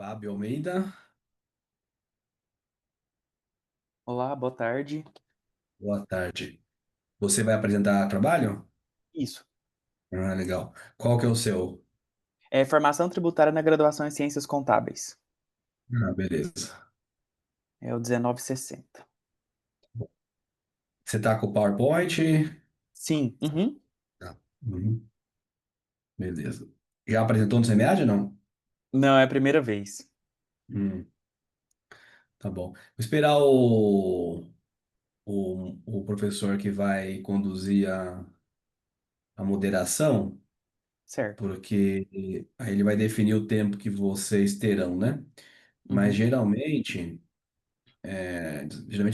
Fábio Almeida, Olá, boa tarde. boa tarde. Você vai apresentar trabalho? Isso. Ah, legal. Qual que é o seu? É formação tributária na graduação em Ciências Contábeis. Ah, beleza. É o 1960. Você tá com o PowerPoint? Sim. Uhum. Tá. Uhum. Beleza. Já apresentou no SEMEAD, não? Não, é a primeira vez. Hum, tá bom. Vou esperar o professor que vai conduzir a moderação, Certo. porque aí ele vai definir o tempo que vocês terão, né? Mas Uhum. geralmente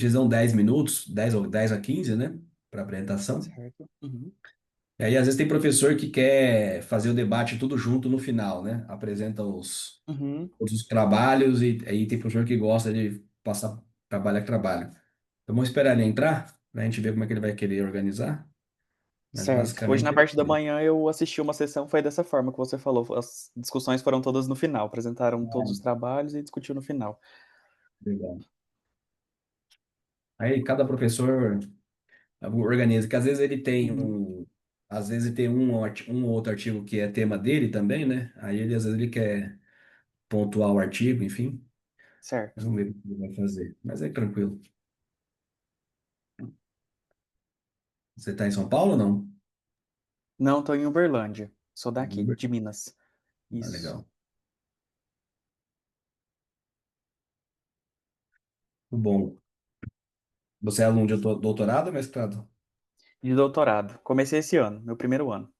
eles dão 10 minutos, 10 a 15, né? Para apresentação. Certo. Uhum. E aí, às vezes, tem professor que quer fazer o debate tudo junto no final, né? Apresenta Uhum. todos os trabalhos e aí tem professor que gosta de passar trabalho a trabalho. Então, vamos esperar ele entrar, né? A gente ver como é que ele vai querer organizar. Mas, Certo. Hoje, na basicamente, é parte da isso. manhã, eu assisti uma sessão, foi dessa forma que você falou. As discussões foram todas no final. Apresentaram todos os Ah, trabalhos e discutiu no final. legal. Aí, cada professor organiza, que às vezes ele tem Uhum. às vezes ele tem um ou outro artigo que é tema dele também, né? Aí ele, às vezes, ele quer pontuar o artigo, enfim. Certo. Vamos ver o que ele vai fazer. Mas é tranquilo. Você está em São Paulo ou não? Não, tô em Uberlândia. Sou daqui, Uber. de Minas. Ah, Isso. legal. Bom. Você é aluno de doutorado ou mestrado? De doutorado. Comecei esse ano, meu primeiro ano.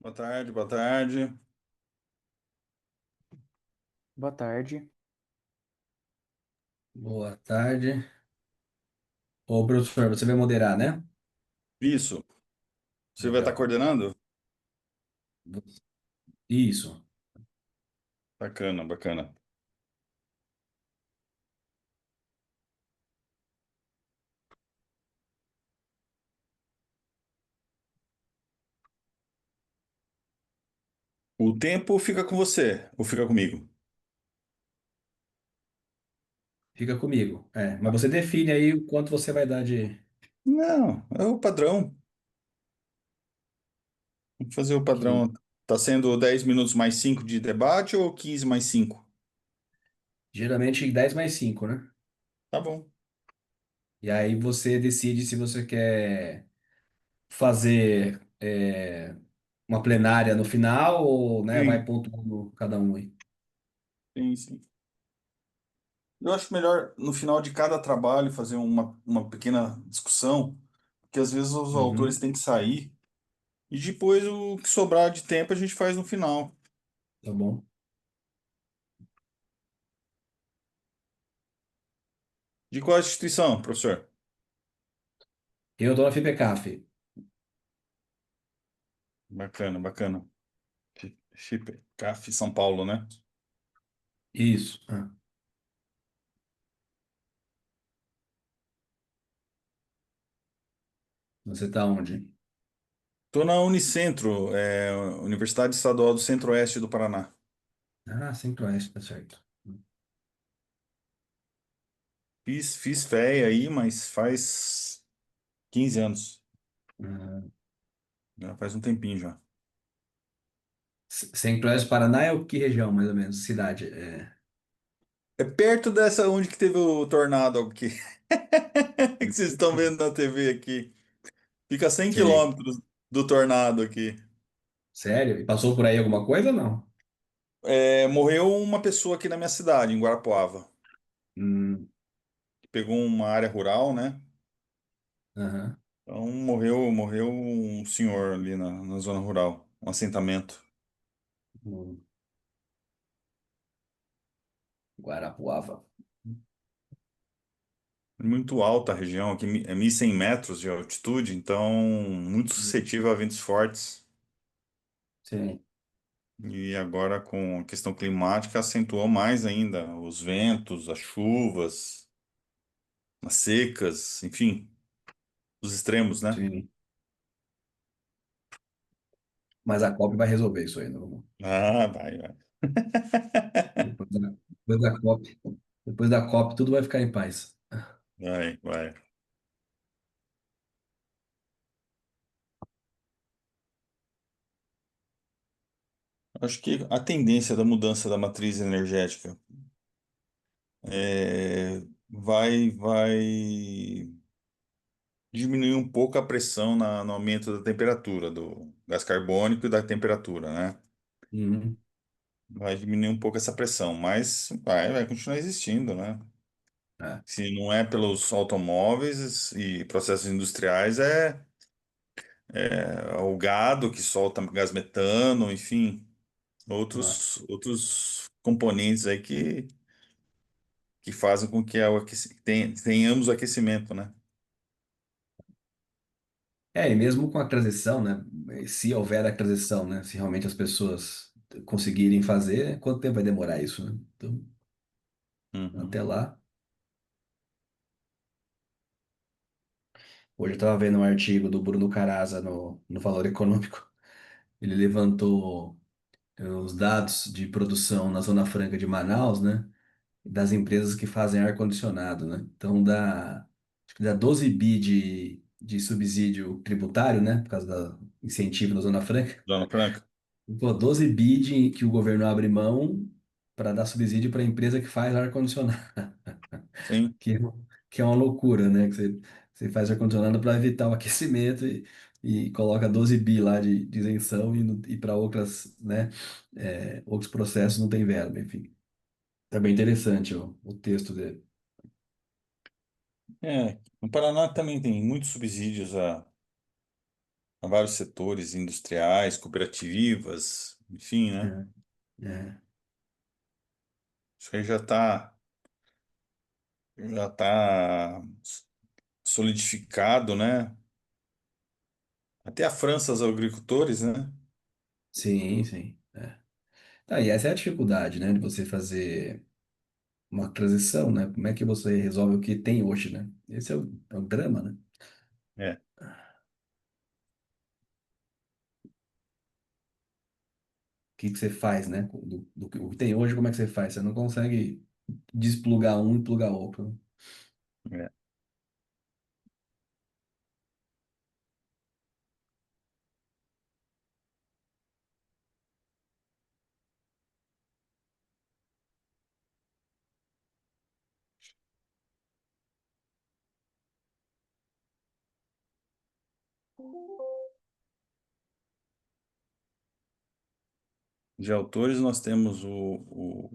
Boa tarde, boa tarde. Boa tarde. Boa tarde. Ô, professor, você vai moderar, né? Isso. Você vai estar Legal. coordenando? Isso. Bacana, bacana. O tempo fica com você ou fica comigo? Fica comigo. É, mas você define aí o quanto você vai dar de Não, é o padrão. Vamos fazer o padrão. 15. Tá sendo 10 minutos mais 5 de debate ou 15 mais 5? Geralmente 10 mais 5, né? Tá bom. E aí você decide se você quer fazer uma plenária no final ou, né, vai Sim, pontuando cada um aí. sim, sim. Eu acho melhor no final de cada trabalho fazer uma pequena discussão, porque às vezes os autores Uhum, têm que sair e depois o que sobrar de tempo a gente faz no final. tá bom. De qual instituição, professor? Eu tô na FIPECAF. Bacana, bacana. Chip, CAF São Paulo, né? Isso. Ah, você tá onde? Estou na Unicentro, Universidade Estadual do Centro-Oeste do Paraná. Ah, Centro-Oeste, tá certo. Fiz FEA aí, mas faz 15 anos. Ah, Já faz um tempinho já. Centro-Oeste do Paraná é o que região, mais ou menos? Cidade. É perto dessa onde que teve o tornado aqui, que vocês estão vendo na TV aqui. Fica a 100 Sei. quilômetros do tornado aqui. Sério? E passou por aí alguma coisa ou não? Morreu uma pessoa aqui na minha cidade, em Guarapuava. Hum, Pegou uma área rural, né? aham. Então morreu um senhor ali na zona rural, um assentamento. Hum, Guarapuava. Muito alta a região, aqui é 1.100 metros de altitude, então muito suscetível a ventos fortes. Sim, E agora com a questão climática acentuou mais ainda os ventos, as chuvas, as secas, enfim, os extremos, né? sim. Mas a COP vai resolver isso aí, não? Ah, vai, vai. Depois da COP, depois da COP, tudo vai ficar em paz. Vai, vai. Acho que a tendência da mudança da matriz energética vai diminuir um pouco a pressão no aumento da temperatura do gás carbônico e da temperatura, né? Uhum. Vai diminuir um pouco essa pressão, mas vai continuar existindo, né? É, Se não é pelos automóveis e processos industriais, é o gado que solta gás metano, enfim, é. outros componentes aí que fazem com que tenhamos o aquecimento, né? E mesmo com a transição, né? Se houver a transição, né? Se realmente as pessoas conseguirem fazer, quanto tempo vai demorar isso, né? Então, Uhum. até lá. Hoje eu estava vendo um artigo do Bruno Caraza no Valor Econômico. Ele levantou os dados de produção na Zona Franca de Manaus, né? Das empresas que fazem ar-condicionado, né? Então acho que dá 12 bi de subsídio tributário, né? Por causa do incentivo na Zona Franca. Dona Franca? Pô, 12 bi que o governo abre mão para dar subsídio para a empresa que faz ar-condicionado, Sim. que, é- que é uma loucura, né? Que você faz ar-condicionado para evitar o aquecimento e coloca 12 bi lá de isenção e para outras, né? Outros processos não tem verba, enfim. É bem interessante o texto dele. No Paraná também tem muitos subsídios a vários setores industriais, cooperativas, enfim, né? É, é. Isso aí já tá solidificado, né? Até a França, os agricultores, né? Sim, sim. É. Ah, e essa é a dificuldade, né, de você fazer uma transição, né? Como é que você resolve o que tem hoje, né? Esse é o drama, né? É. O que que você faz, né? O que tem hoje, como é que você faz? Você não consegue desplugar um e plugar outro. É. De autores, nós temos o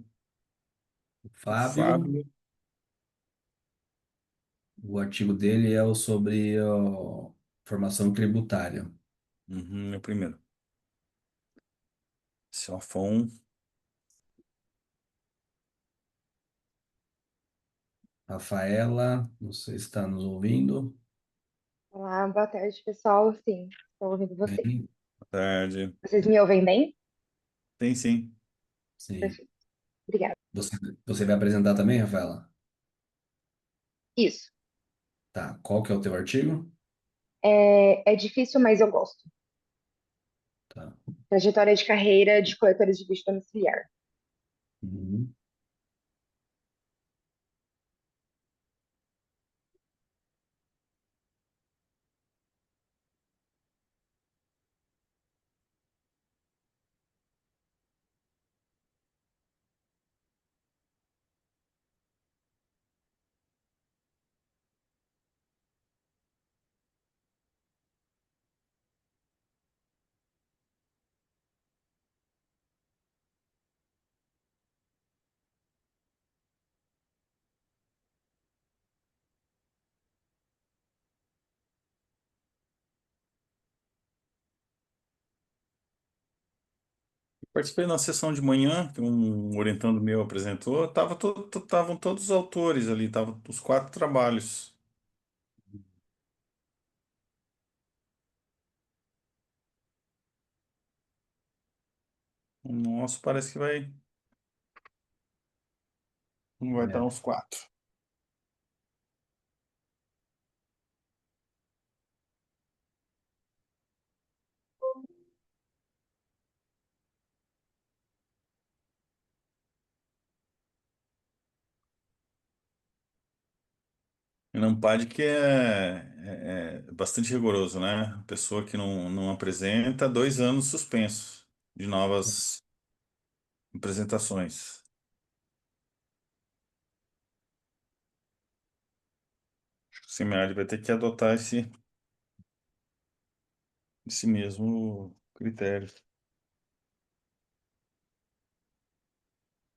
Fábio, Fábio. o artigo dele é o sobre ó, formação tributária. É o primeiro. Selfon. Rafaela, não sei se está nos ouvindo. Olá, boa tarde, pessoal. Sim, estou ouvindo vocês. Bem, Boa tarde. Vocês me ouvem bem? Tem sim. sim. Perfeito. Obrigada. Você, você vai apresentar também, Rafaela? Isso. Tá. Qual que é o teu artigo? É difícil, mas eu gosto. Tá. Trajetória de carreira de coletores de lixo domiciliar. Uhum. Participei na sessão de manhã, que um orientando meu apresentou. Estavam todos os autores ali, estavam os quatro trabalhos. O nosso parece que não vai estar É. uns quatro. E não pode que é bastante rigoroso, né? A pessoa que não apresenta, 2 anos suspenso de novas apresentações. Acho que o seminário vai ter que adotar esse mesmo critério.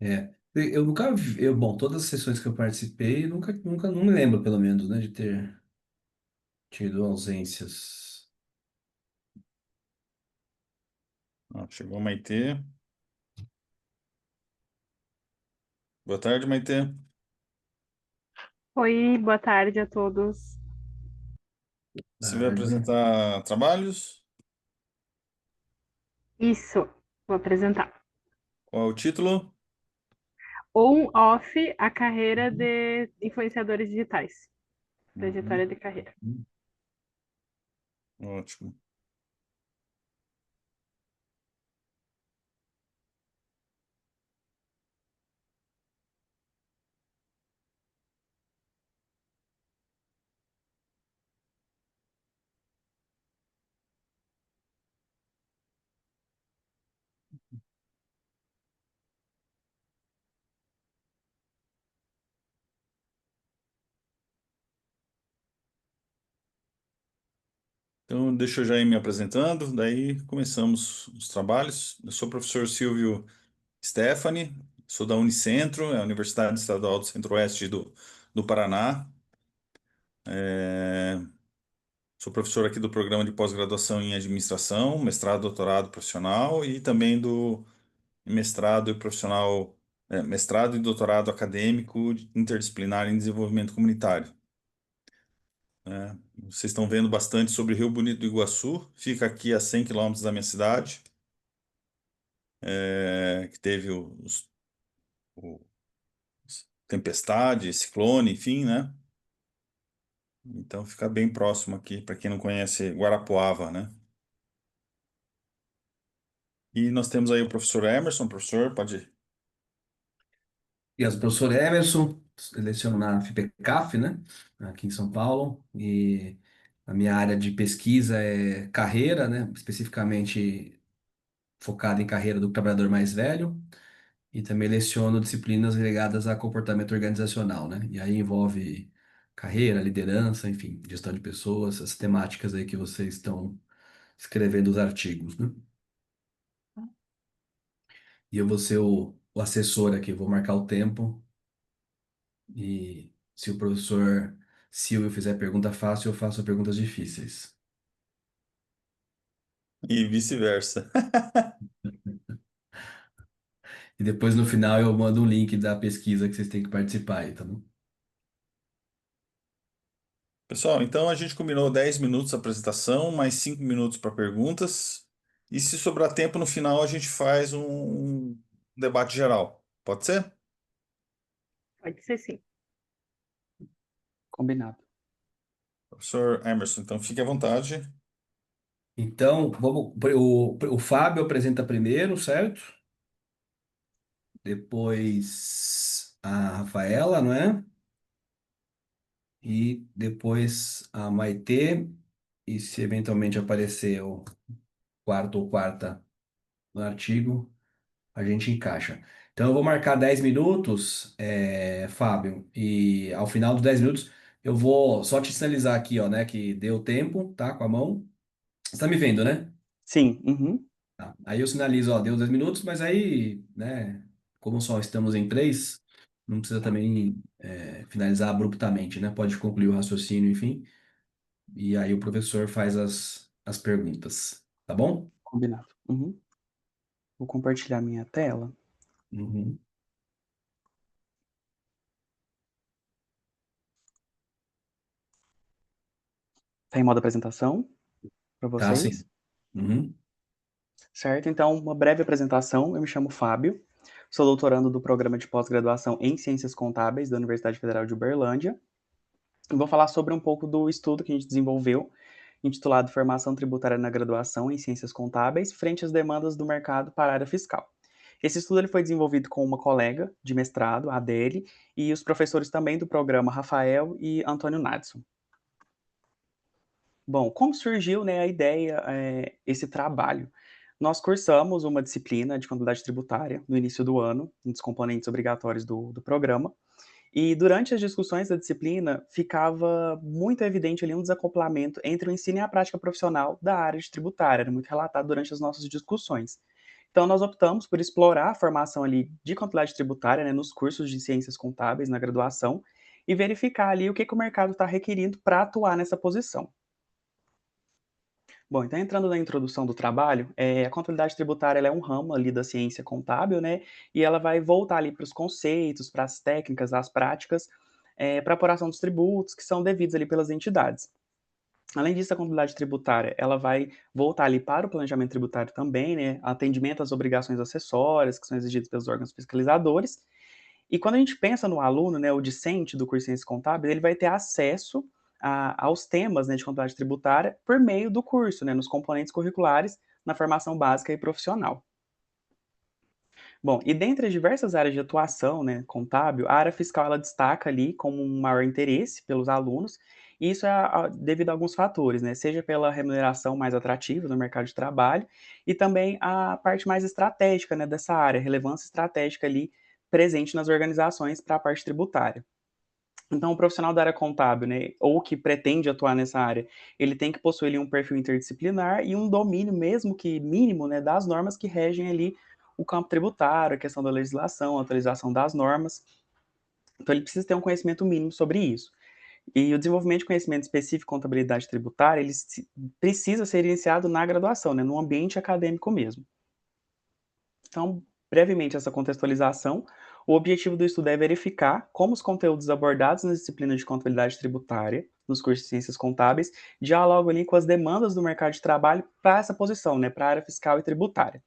É. Eu nunca vi, bom, todas as sessões que eu participei, nunca, não me lembro, pelo menos, né, de ter tido ausências. Ah, chegou a Maitê. Boa tarde, Maitê. Oi, boa tarde a todos. Você vai Tarde. apresentar trabalhos? Isso, vou apresentar. Qual é o título? On-off, a carreira de influenciadores digitais. Uhum, Trajetória de carreira. ótimo. Então, deixa eu já ir me apresentando, daí começamos os trabalhos. Eu sou o professor Silvio Stefani, sou da Unicentro, é a Universidade Estadual do Centro-Oeste do Paraná. É, sou professor aqui do programa de pós-graduação em administração, mestrado, doutorado profissional e também do mestrado e profissional mestrado e doutorado acadêmico interdisciplinar em desenvolvimento comunitário. Vocês estão vendo bastante sobre Rio Bonito do Iguaçu, fica aqui a 100 quilômetros da minha cidade, que teve o tempestade, ciclone, enfim, né? Então fica bem próximo aqui, para quem não conhece Guarapuava, né? E nós temos aí o professor Emerson, professor, pode... E as professor Emerson, leciono na FIPECAF, né? Aqui em São Paulo. E a minha área de pesquisa é carreira, né? Especificamente focada em carreira do trabalhador mais velho. E também leciono disciplinas ligadas a comportamento organizacional, né? E aí envolve carreira, liderança, enfim, gestão de pessoas, essas temáticas aí que vocês estão escrevendo os artigos, né? E eu vou ser o assessor aqui, vou marcar o tempo. E se o professor Silvio fizer pergunta fácil, eu faço perguntas difíceis. E vice-versa. E depois no final eu mando um link da pesquisa que vocês têm que participar aí, tá bom? Pessoal, então a gente combinou 10 minutos a apresentação, mais 5 minutos para perguntas. E se sobrar tempo no final, a gente faz um debate geral. Pode ser? Pode ser sim. Combinado. Professor Emerson, então fique à vontade. Então, o Fábio apresenta primeiro, certo? Depois a Rafaela, não é? E depois a Maitê. E se eventualmente aparecer o quarto ou quarta no artigo, a gente encaixa. Então, eu vou marcar 10 minutos, Fábio, e ao final dos 10 minutos, eu vou só te sinalizar aqui, ó, né, que deu tempo, tá, com a mão. Você tá me vendo, né? Sim, uhum, Tá. Aí eu sinalizo, ó, deu 10 minutos, mas aí, né, como só estamos em três, não precisa também finalizar abruptamente, né? Pode concluir o raciocínio, enfim, e aí o professor faz as perguntas, tá bom? combinado. Uhum. Vou compartilhar minha tela. Uhum. Tá em modo apresentação para Tá, vocês, sim. Uhum. certo? Então, uma breve apresentação. Eu me chamo Fábio, sou doutorando do programa de pós-graduação em Ciências Contábeis da Universidade Federal de Uberlândia. E vou falar sobre um pouco do estudo que a gente desenvolveu, intitulado Formação Tributária na Graduação em Ciências Contábeis, frente às demandas do mercado para a área fiscal. Esse estudo ele foi desenvolvido com uma colega de mestrado, a Adele, e os professores também do programa, Rafael e Antônio Nadson. Bom, como surgiu, né, a ideia, esse trabalho? Nós cursamos uma disciplina de contabilidade tributária no início do ano, um dos componentes obrigatórios do programa, e durante as discussões da disciplina ficava muito evidente ali um desacoplamento entre o ensino e a prática profissional da área de tributária, era muito relatado durante as nossas discussões. Então nós optamos por explorar a formação ali de contabilidade tributária, né, nos cursos de ciências contábeis na graduação e verificar ali o que o mercado está requerindo para atuar nessa posição. Bom, então entrando na introdução do trabalho, a contabilidade tributária ela é um ramo ali da ciência contábil, né? E ela vai voltar ali para os conceitos, para as técnicas, as práticas, para a apuração dos tributos que são devidos ali pelas entidades. Além disso, a contabilidade tributária ela vai voltar ali para o planejamento tributário também, né? Atendimento às obrigações acessórias que são exigidas pelos órgãos fiscalizadores. E quando a gente pensa no aluno, né, o discente do curso de Ciências Contábeis, ele vai ter acesso aos temas, né, de contabilidade tributária por meio do curso, né, nos componentes curriculares, na formação básica e profissional. Bom, e dentre as diversas áreas de atuação, né, contábil, a área fiscal ela destaca ali como um maior interesse pelos alunos, e isso é devido a alguns fatores, né, seja pela remuneração mais atrativa no mercado de trabalho e também a parte mais estratégica, né, dessa área, relevância estratégica ali presente nas organizações para a parte tributária. Então, o profissional da área contábil, né, ou que pretende atuar nessa área, ele tem que possuir ali um perfil interdisciplinar e um domínio, mesmo que mínimo, né, das normas que regem ali o campo tributário, a questão da legislação, a atualização das normas. Então, ele precisa ter um conhecimento mínimo sobre isso. E o desenvolvimento de conhecimento específico em contabilidade tributária, ele precisa ser iniciado na graduação, né, no ambiente acadêmico mesmo. Então, brevemente essa contextualização, O objetivo do estudo é verificar como os conteúdos abordados nas disciplinas de contabilidade tributária, nos cursos de ciências contábeis, dialogam ali com as demandas do mercado de trabalho para essa posição, né, para a área fiscal e tributária.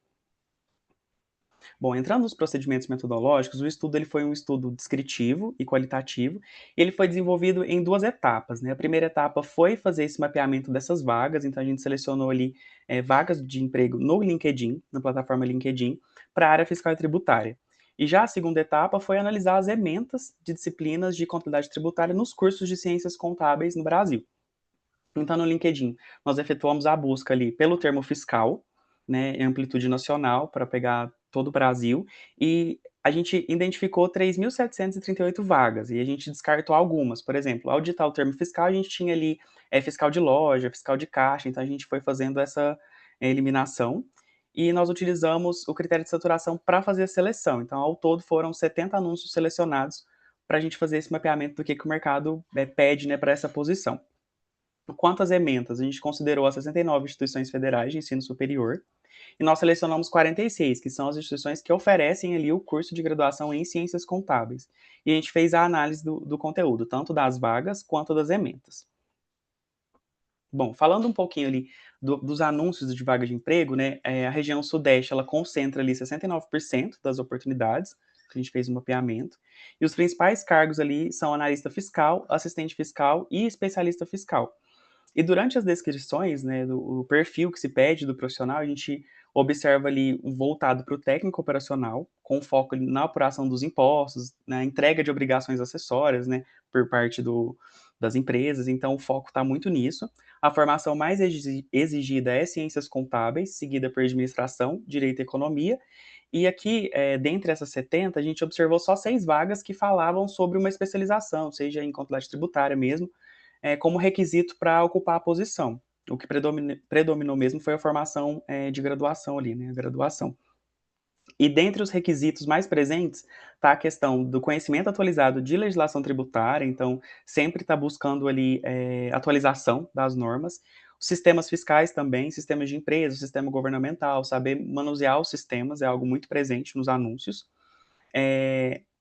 Bom, entrando nos procedimentos metodológicos, o estudo ele foi um estudo descritivo e qualitativo. Ele foi desenvolvido em 2 etapas, né? A primeira etapa foi fazer esse mapeamento dessas vagas, então a gente selecionou ali vagas de emprego no LinkedIn, na plataforma LinkedIn, para a área fiscal e tributária. E já a segunda etapa foi analisar as ementas de disciplinas de contabilidade tributária nos cursos de ciências contábeis no Brasil. Então, no LinkedIn, nós efetuamos a busca ali pelo termo fiscal, né, em amplitude nacional, para pegar todo o Brasil, e a gente identificou 3.738 vagas, e a gente descartou algumas. Por exemplo, ao digitar o termo fiscal, a gente tinha ali fiscal de loja, fiscal de caixa, então a gente foi fazendo essa eliminação, e nós utilizamos o critério de saturação para fazer a seleção. Então, ao todo, foram 70 anúncios selecionados para a gente fazer esse mapeamento do que o mercado pede, né, para essa posição. Quanto às ementas, a gente considerou as 69 instituições federais de ensino superior e nós selecionamos 46, que são as instituições que oferecem ali o curso de graduação em ciências contábeis. E a gente fez a análise do conteúdo, tanto das vagas quanto das ementas. Bom, falando um pouquinho ali dos anúncios de vaga de emprego, né, a região sudeste, ela concentra ali 69% das oportunidades, que a gente fez um mapeamento, e os principais cargos ali são analista fiscal, assistente fiscal e especialista fiscal. E durante as descrições, né, do perfil que se pede do profissional, a gente observa ali um voltado para o técnico operacional, com foco na apuração dos impostos, na entrega de obrigações acessórias, né, por parte das empresas. Então, o foco está muito nisso. A formação mais exigida é ciências contábeis, seguida por administração, direito e economia. E aqui, dentre essas 70, a gente observou só 6 vagas que falavam sobre uma especialização, seja em contabilidade tributária mesmo, como requisito para ocupar a posição. O que predominou mesmo foi a formação de graduação ali, né, a graduação. E dentre os requisitos mais presentes está a questão do conhecimento atualizado de legislação tributária, então sempre está buscando ali atualização das normas, os sistemas fiscais também, sistemas de empresa, sistema governamental, saber manusear os sistemas é algo muito presente nos anúncios.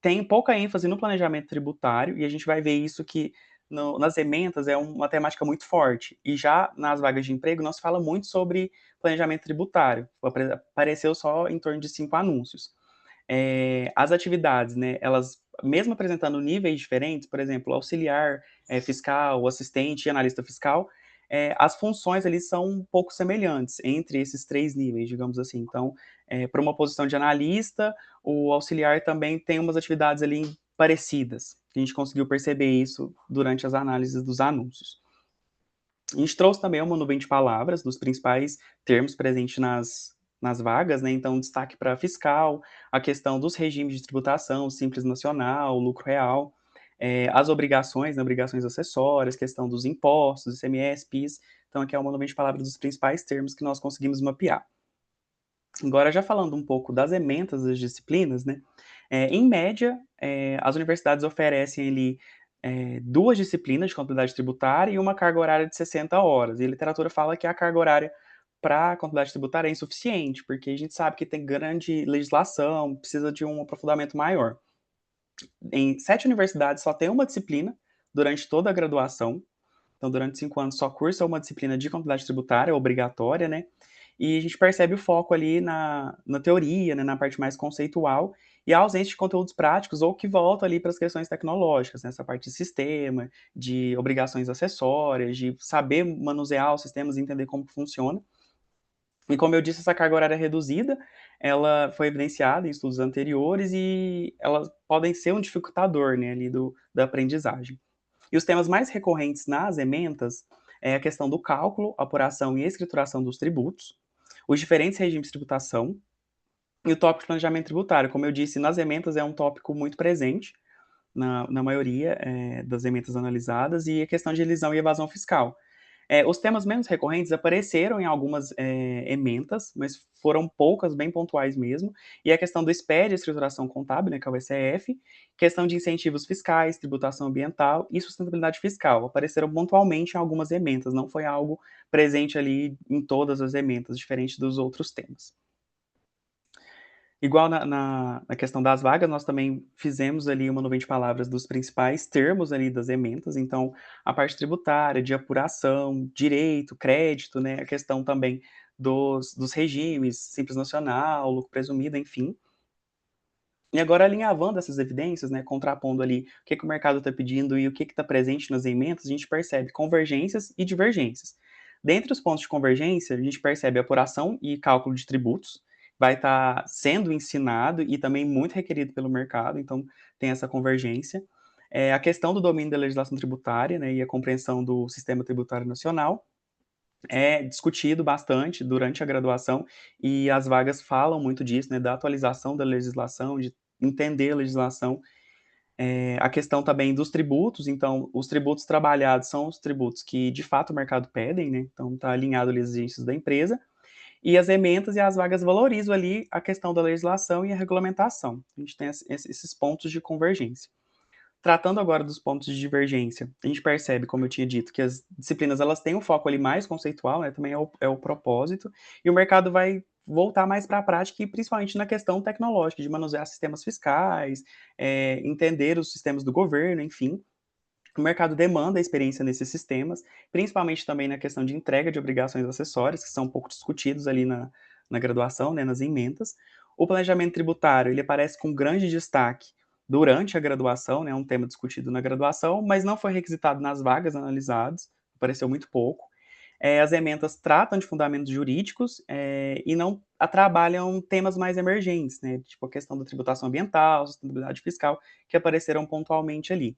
Tem pouca ênfase no planejamento tributário, e a gente vai ver isso que nas ementas é uma temática muito forte. E já nas vagas de emprego, não se fala muito sobre planejamento tributário. Apareceu só em torno de 5 anúncios. As atividades, né, elas, mesmo apresentando níveis diferentes, por exemplo, auxiliar fiscal, assistente e analista fiscal, as funções ali são um pouco semelhantes entre esses 3 níveis, digamos assim. Então, para uma posição de analista, o auxiliar também tem umas atividades ali parecidas. A gente conseguiu perceber isso durante as análises dos anúncios. A gente trouxe também uma nuvem de palavras dos principais termos presentes nas vagas, né? Então, destaque para fiscal, a questão dos regimes de tributação, simples nacional, lucro real, as obrigações, né, obrigações acessórias, questão dos impostos, ICMS, PIS. Então, aqui é uma nuvem de palavras dos principais termos que nós conseguimos mapear. Agora, já falando um pouco das ementas das disciplinas, né? Em média, as universidades oferecem ali 2 disciplinas de contabilidade tributária e uma carga horária de 60 horas. E a literatura fala que a carga horária para a contabilidade tributária é insuficiente, porque a gente sabe que tem grande legislação, precisa de um aprofundamento maior. Em 7 universidades só tem uma disciplina durante toda a graduação. Então, durante 5 anos só cursa uma disciplina de contabilidade tributária, obrigatória, né? E a gente percebe o foco ali na teoria, né, na parte mais conceitual, e a ausência de conteúdos práticos, ou que volta ali para as questões tecnológicas, nessa parte de sistema, de obrigações acessórias, de saber manusear os sistemas e entender como funciona. E como eu disse, essa carga horária reduzida, ela foi evidenciada em estudos anteriores e elas podem ser um dificultador, né, ali da aprendizagem. E os temas mais recorrentes nas ementas é a questão do cálculo, apuração e escrituração dos tributos, os diferentes regimes de tributação e o tópico de planejamento tributário. Como eu disse, nas ementas é um tópico muito presente na maioria das ementas analisadas, e a questão de elisão e evasão fiscal. Os temas menos recorrentes apareceram em algumas ementas, mas foram poucas, bem pontuais mesmo, e a questão do SPED, escrituração contábil, né, que é o SEF, questão de incentivos fiscais, tributação ambiental e sustentabilidade fiscal, apareceram pontualmente em algumas ementas, não foi algo presente ali em todas as ementas, diferente dos outros temas. Igual na questão das vagas, nós também fizemos ali uma nuvem de palavras dos principais termos ali das ementas, então a parte tributária, de apuração, direito, crédito, né, a questão também dos regimes, Simples Nacional, lucro presumido, enfim. E agora alinhavando essas evidências, né, contrapondo ali o que o mercado está pedindo e o que está presente nas ementas, a gente percebe convergências e divergências. Dentre os pontos de convergência, a gente percebe apuração e cálculo de tributos, vai estar sendo ensinado e também muito requerido pelo mercado, então tem essa convergência. A questão do domínio da legislação tributária, né, e a compreensão do sistema tributário nacional é discutido bastante durante a graduação e as vagas falam muito disso, né, da atualização da legislação, de entender a legislação. A questão também dos tributos, então, os tributos trabalhados são os tributos que, de fato, o mercado pedem, né, então está alinhado às exigências da empresa, e as ementas e as vagas valorizam ali a questão da legislação e a regulamentação. A gente tem esses pontos de convergência. Tratando agora dos pontos de divergência, a gente percebe, como eu tinha dito, que as disciplinas elas têm um foco ali mais conceitual, né, também é o propósito, e o mercado vai voltar mais para a prática e principalmente na questão tecnológica, de manusear sistemas fiscais, entender os sistemas do governo, enfim. O mercado demanda a experiência nesses sistemas, principalmente também na questão de entrega de obrigações acessórias, que são um pouco discutidos ali na graduação, né, nas ementas. O planejamento tributário, ele aparece com grande destaque durante a graduação, né, um tema discutido na graduação, mas não foi requisitado nas vagas analisadas, apareceu muito pouco. As ementas tratam de fundamentos jurídicos e não trabalham temas mais emergentes, né, tipo a questão da tributação ambiental, sustentabilidade fiscal, que apareceram pontualmente ali.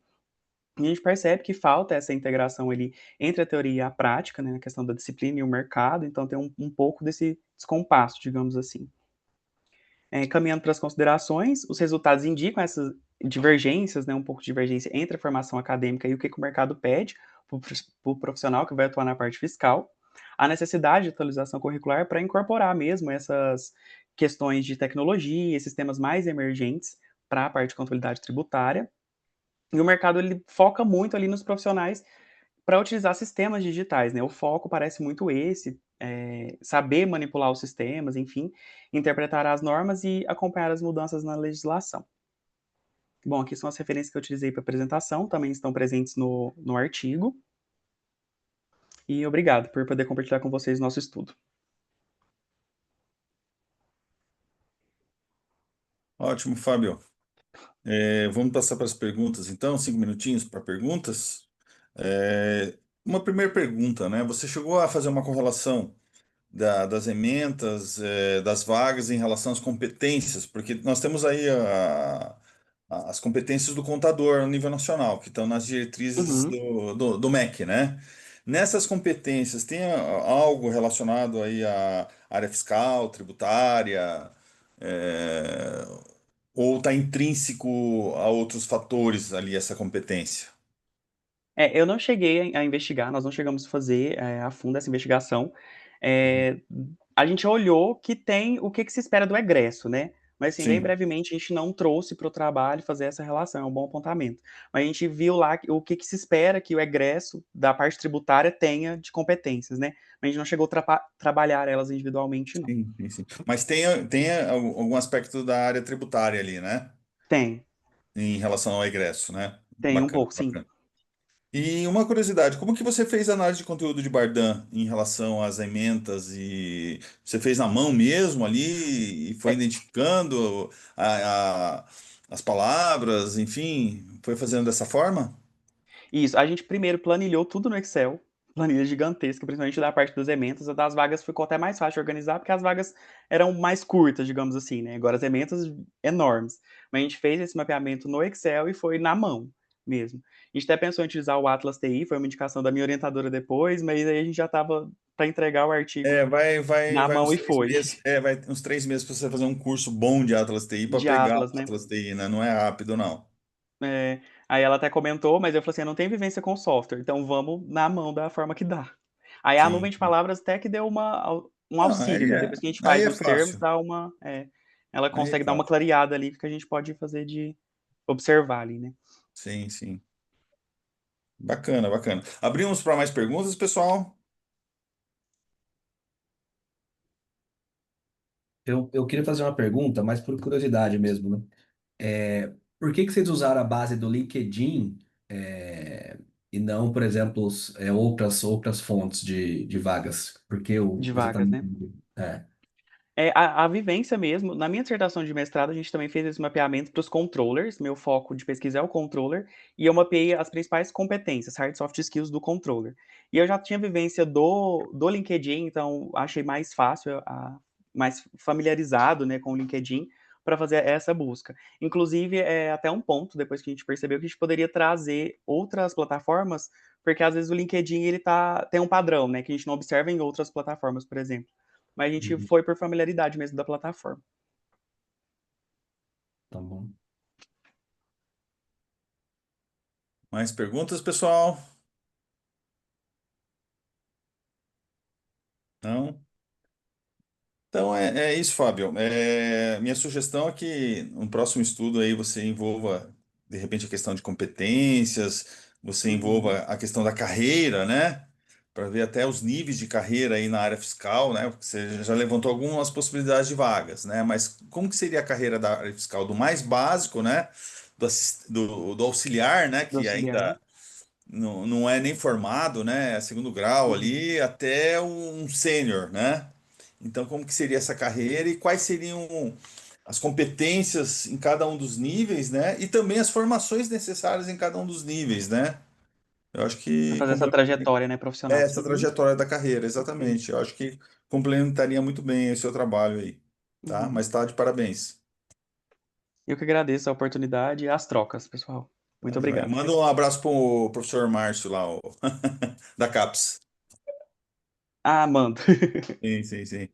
E a gente percebe que falta essa integração ali entre a teoria e a prática, né, na questão da disciplina e o mercado, então tem um pouco desse descompasso, digamos assim. Caminhando para as considerações, os resultados indicam essas divergências, né, um pouco de divergência entre a formação acadêmica e o que o mercado pede para o profissional que vai atuar na parte fiscal, a necessidade de atualização curricular para incorporar mesmo essas questões de tecnologia, esses temas mais emergentes para a parte de contabilidade tributária, e o mercado ele foca muito ali nos profissionais para utilizar sistemas digitais, né? O foco parece muito esse, saber manipular os sistemas, enfim, interpretar as normas e acompanhar as mudanças na legislação. Bom, aqui são as referências que eu utilizei para apresentação, também estão presentes no artigo. E obrigado por poder compartilhar com vocês o nosso estudo. Ótimo, Fábio. Vamos passar para as perguntas, então, 5 minutinhos para perguntas. Uma primeira pergunta, né? Você chegou a fazer uma correlação das ementas, das vagas em relação às competências, porque nós temos aí as competências do contador a nível nacional, que estão nas diretrizes Uhum. do MEC, né? Nessas competências, tem algo relacionado aí à área fiscal, tributária, é, ou está intrínseco a outros fatores ali essa competência? Eu não cheguei a investigar, nós não chegamos a fazer a fundo essa investigação. Uhum. É, a gente olhou que tem o que, que se espera do egresso, né? Mas, assim, bem Sim, brevemente, a gente não trouxe para o trabalho fazer essa relação, é um bom apontamento. Mas a gente viu lá o que, que se espera que o egresso da parte tributária tenha de competências, né? Mas a gente não chegou a trabalhar elas individualmente, não. sim, sim, sim. Mas tem algum aspecto da área tributária ali, né? Tem, Em relação ao egresso, né? tem um Bacana, pouco, sim. bacana. E uma curiosidade, como que você fez a análise de conteúdo de Bardan em relação às ementas e você fez na mão mesmo ali e foi É, identificando as palavras, enfim, foi fazendo dessa forma? isso, a gente primeiro planilhou tudo no Excel, planilha gigantesca, principalmente da parte das ementas. A das vagas ficou até mais fácil de organizar, porque as vagas eram mais curtas, digamos assim, né? Agora as ementas enormes. Mas a gente fez esse mapeamento no Excel e foi na mão mesmo. A gente até pensou em utilizar o Atlas TI, foi uma indicação da minha orientadora depois, mas aí a gente já estava para entregar o artigo na Vai mão uns e três foi. meses, vai uns 3 meses para você fazer um curso bom de Atlas TI para De pegar o Atlas, né? Atlas TI, né? Não é rápido, não. Aí ela até comentou, mas eu falei assim: eu não tenho vivência com software, então vamos na mão da forma que dá. Aí a nuvem Sim. de palavras até que deu um Não, auxílio, né? Depois que a gente aí faz é nos termos, fácil. dá ela Aí é consegue dar uma fácil. clareada ali que a gente pode fazer de observar ali, né? Sim, sim. Bacana, bacana. Abrimos para mais perguntas, pessoal? eu queria fazer uma pergunta, mas por curiosidade mesmo, né? Por que que vocês usaram a base do LinkedIn, e não, por exemplo, outras fontes de vagas? Porque de vagas, exatamente. né? É. A vivência mesmo, na minha dissertação de mestrado, a gente também fez esse mapeamento para os controllers. Meu foco de pesquisa é o controller, e eu mapeei as principais competências, hard soft skills do controller. E eu já tinha vivência do LinkedIn, então achei mais fácil, mais familiarizado, né, com o LinkedIn para fazer essa busca. Inclusive, é até um ponto, depois que a gente percebeu, que a gente poderia trazer outras plataformas, porque às vezes o LinkedIn tem um padrão, né, que a gente não observa em outras plataformas, por exemplo. Mas a gente Uhum. foi por familiaridade mesmo da plataforma. Tá bom. Mais perguntas, pessoal? Não? Então é isso, Fábio. Minha sugestão é que no próximo estudo aí você envolva, de repente, a questão de competências, você envolva Uhum. a questão da carreira, né? Para ver até os níveis de carreira aí na área fiscal, né? Porque você já levantou algumas possibilidades de vagas, né? Mas como que seria a carreira da área fiscal? Do mais básico, né? Do auxiliar, né? Do Que auxiliar. ainda não é nem formado, né? É segundo grau Uhum. ali, até um sênior, né? Então, como que seria essa carreira e quais seriam as competências em cada um dos níveis, né? E também as formações necessárias em cada um dos níveis, né? Eu acho Pra que fazer essa trajetória, né, profissional. essa Uhum. trajetória da carreira, Perfeito. exatamente. Eu acho que complementaria muito bem o seu trabalho aí, tá? Uhum. Mas tá de parabéns. Eu que agradeço a oportunidade e as trocas, pessoal. Tá, Muito joia. obrigado. Manda um abraço pro professor Márcio lá, da CAPES. Ah, mando. Sim, sim, sim.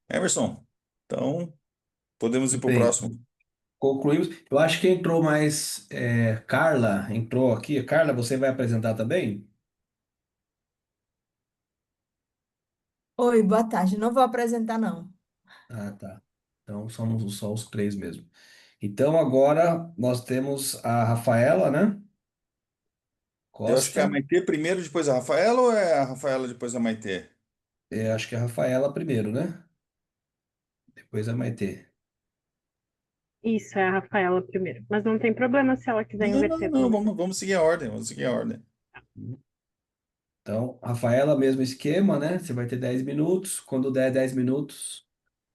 Emerson, então podemos ir para o Bem, próximo. concluímos. Eu acho que entrou mais. Carla entrou aqui. Carla, você vai apresentar também? Oi, boa tarde. Não vou apresentar, não. Ah, tá. Então somos só os três mesmo. Então agora nós temos a Rafaela, né? Eu acho que é a Costa. Maitê primeiro, depois a Rafaela, ou é a Rafaela depois a Maitê? Acho que é a Rafaela primeiro, né? Depois a Maitê. Isso, é a Rafaela primeiro. Mas não tem problema se ela quiser Não, não, inverter não, também. vamos seguir a ordem, vamos seguir a ordem. Então, Rafaela, mesmo esquema, né? Você vai ter 10 minutos. Quando der 10 minutos,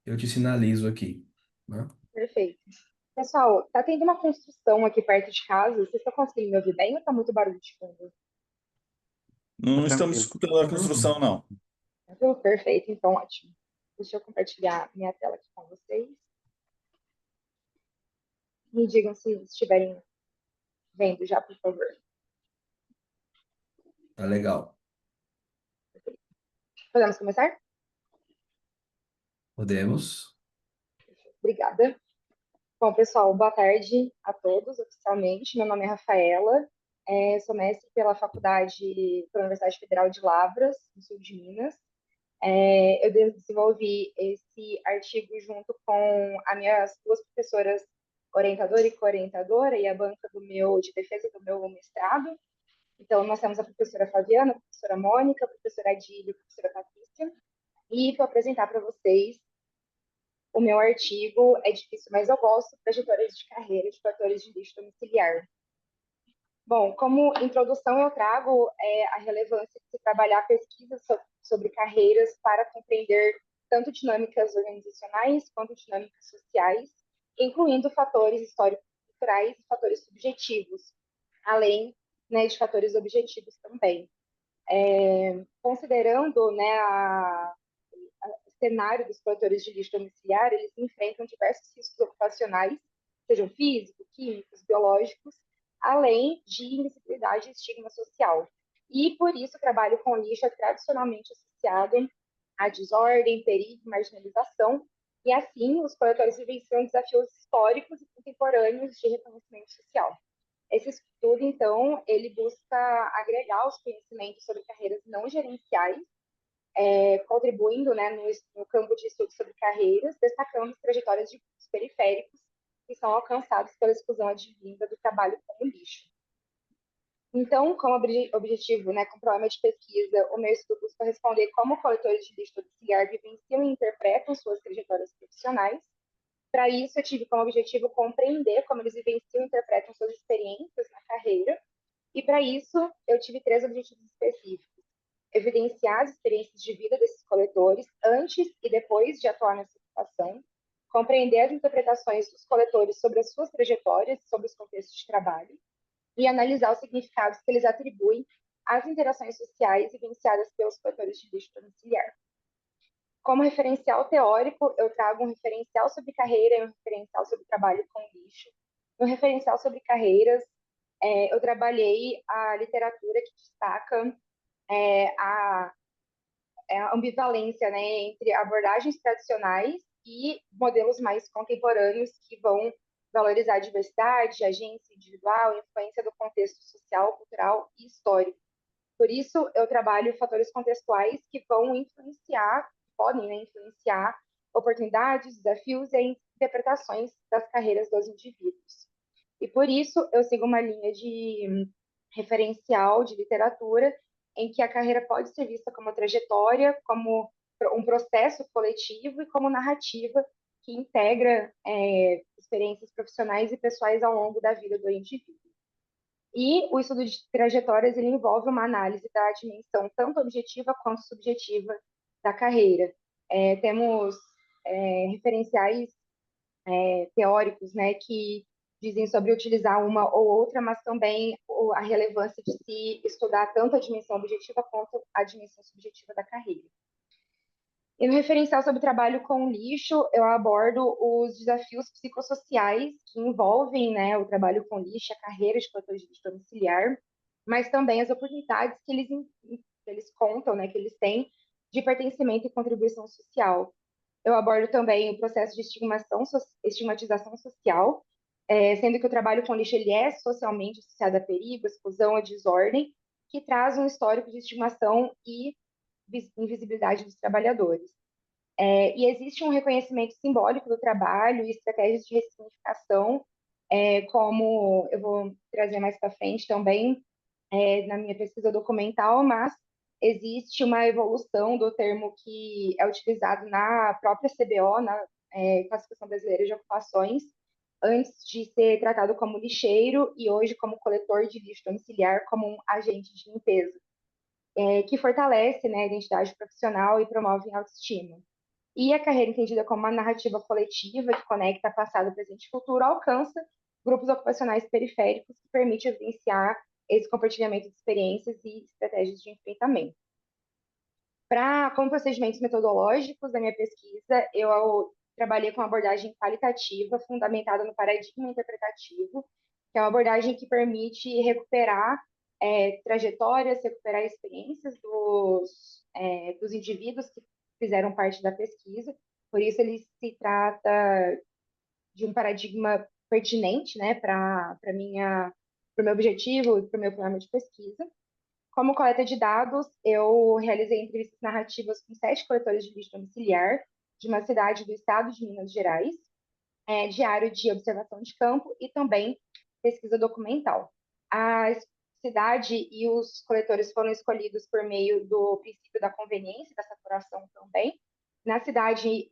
eu te sinalizo aqui, né? Perfeito. Pessoal, tá tendo uma construção aqui perto de casa. Vocês estão conseguindo me ouvir bem ou tá muito barulho de fundo? Tá Não estamos tranquilo. escutando a Uhum. construção, não. Tá tudo perfeito, então ótimo. Deixa eu compartilhar minha tela aqui com vocês. Me digam se estiverem vendo já, por favor. Tá legal. Podemos começar? Podemos. Obrigada. Bom, pessoal, boa tarde a todos, oficialmente. Meu nome é Rafaela, sou mestre pela Universidade Federal de Lavras, no sul de Minas. Eu desenvolvi esse artigo junto com as minhas duas professoras, orientadora e co-orientadora, e a banca de defesa do meu mestrado. Então, nós temos a professora Flaviana, a professora Mônica, a professora Adília e a professora Patrícia. E vou apresentar para vocês o meu artigo. É difícil, mas eu gosto, trajetórias de carreira de fatores de lixo domiciliar. Bom, como introdução, eu trago a relevância de se trabalhar pesquisas sobre carreiras para compreender tanto dinâmicas organizacionais quanto dinâmicas sociais, incluindo fatores históricos, culturais e fatores subjetivos, além, né, de fatores objetivos também. Considerando, né, o cenário dos produtores de lixo domiciliar, eles enfrentam diversos riscos ocupacionais, sejam físicos, químicos, biológicos, além de invisibilidade e estigma social. E por isso o trabalho com lixo é tradicionalmente associado à desordem, perigo, marginalização, e assim os coletores vivenciam desafios históricos e contemporâneos de reconhecimento social. Esse estudo, então, ele busca agregar os conhecimentos sobre carreiras não gerenciais, contribuindo, né, no campo de estudo sobre carreiras, destacando as trajetórias de grupos periféricos que são alcançados pela exclusão advinda do trabalho com o lixo. Então, como objetivo, né, com problema de pesquisa, o meu estudo busca responder como coletores de lixo domiciliar vivenciam e interpretam suas trajetórias profissionais. Para isso, eu tive como objetivo compreender como eles vivenciam e interpretam suas experiências na carreira. E para isso, eu tive 3 objetivos específicos: evidenciar as experiências de vida desses coletores antes e depois de atuar nessa ocupação, compreender as interpretações dos coletores sobre as suas trajetórias, sobre os contextos de trabalho, e analisar os significados que eles atribuem às interações sociais vivenciadas pelos coletores de lixo domiciliar. Como referencial teórico, eu trago um referencial sobre carreira e um referencial sobre trabalho com lixo. No referencial sobre carreiras, eu trabalhei a literatura que destaca a ambivalência, né, entre abordagens tradicionais e modelos mais contemporâneos que vão valorizar a diversidade, agência individual, influência do contexto social, cultural e histórico. Por isso, eu trabalho fatores contextuais que vão influenciar, podem, né, influenciar oportunidades, desafios e interpretações das carreiras dos indivíduos. E por isso, eu sigo uma linha de referencial de literatura em que a carreira pode ser vista como trajetória, como um processo coletivo e como narrativa que integra experiências profissionais e pessoais ao longo da vida do indivíduo. E o estudo de trajetórias ele envolve uma análise da dimensão tanto objetiva quanto subjetiva da carreira. Temos referenciais teóricos, né, que dizem sobre utilizar uma ou outra, mas também a relevância de se estudar tanto a dimensão objetiva quanto a dimensão subjetiva da carreira. E no referencial sobre trabalho com lixo, eu abordo os desafios psicossociais que envolvem, né, o trabalho com lixo, a carreira de coletores de lixo domiciliar, mas também as oportunidades que eles contam, né, que eles têm de pertencimento e contribuição social. Eu abordo também o processo de estigmatização social, sendo que o trabalho com lixo ele é socialmente associado a perigo, exclusão, a desordem, que traz um histórico de estigmação e invisibilidade dos trabalhadores. E existe um reconhecimento simbólico do trabalho e estratégias de ressignificação, como eu vou trazer mais para frente também na minha pesquisa documental, mas existe uma evolução do termo que é utilizado na própria CBO, na Classificação Brasileira de Ocupações, antes de ser tratado como lixeiro e hoje como coletor de lixo domiciliar, como um agente de limpeza, que fortalece, né, a identidade profissional e promove a autoestima. E a carreira entendida como uma narrativa coletiva que conecta passado, presente e futuro, alcança grupos ocupacionais periféricos que permite evidenciar esse compartilhamento de experiências e estratégias de enfrentamento. Como procedimentos metodológicos da minha pesquisa, eu trabalhei com uma abordagem qualitativa fundamentada no paradigma interpretativo, que é uma abordagem que permite recuperar trajetórias, recuperar experiências dos indivíduos que fizeram parte da pesquisa. Por isso, ele se trata de um paradigma pertinente, né, para o meu objetivo e para o meu programa de pesquisa. Como coleta de dados, eu realizei entrevistas narrativas com 7 coletores de lixo domiciliar de uma cidade do estado de Minas Gerais, diário de observação de campo e também pesquisa documental. A cidade e os coletores foram escolhidos por meio do princípio da conveniência, da saturação também. Na cidade,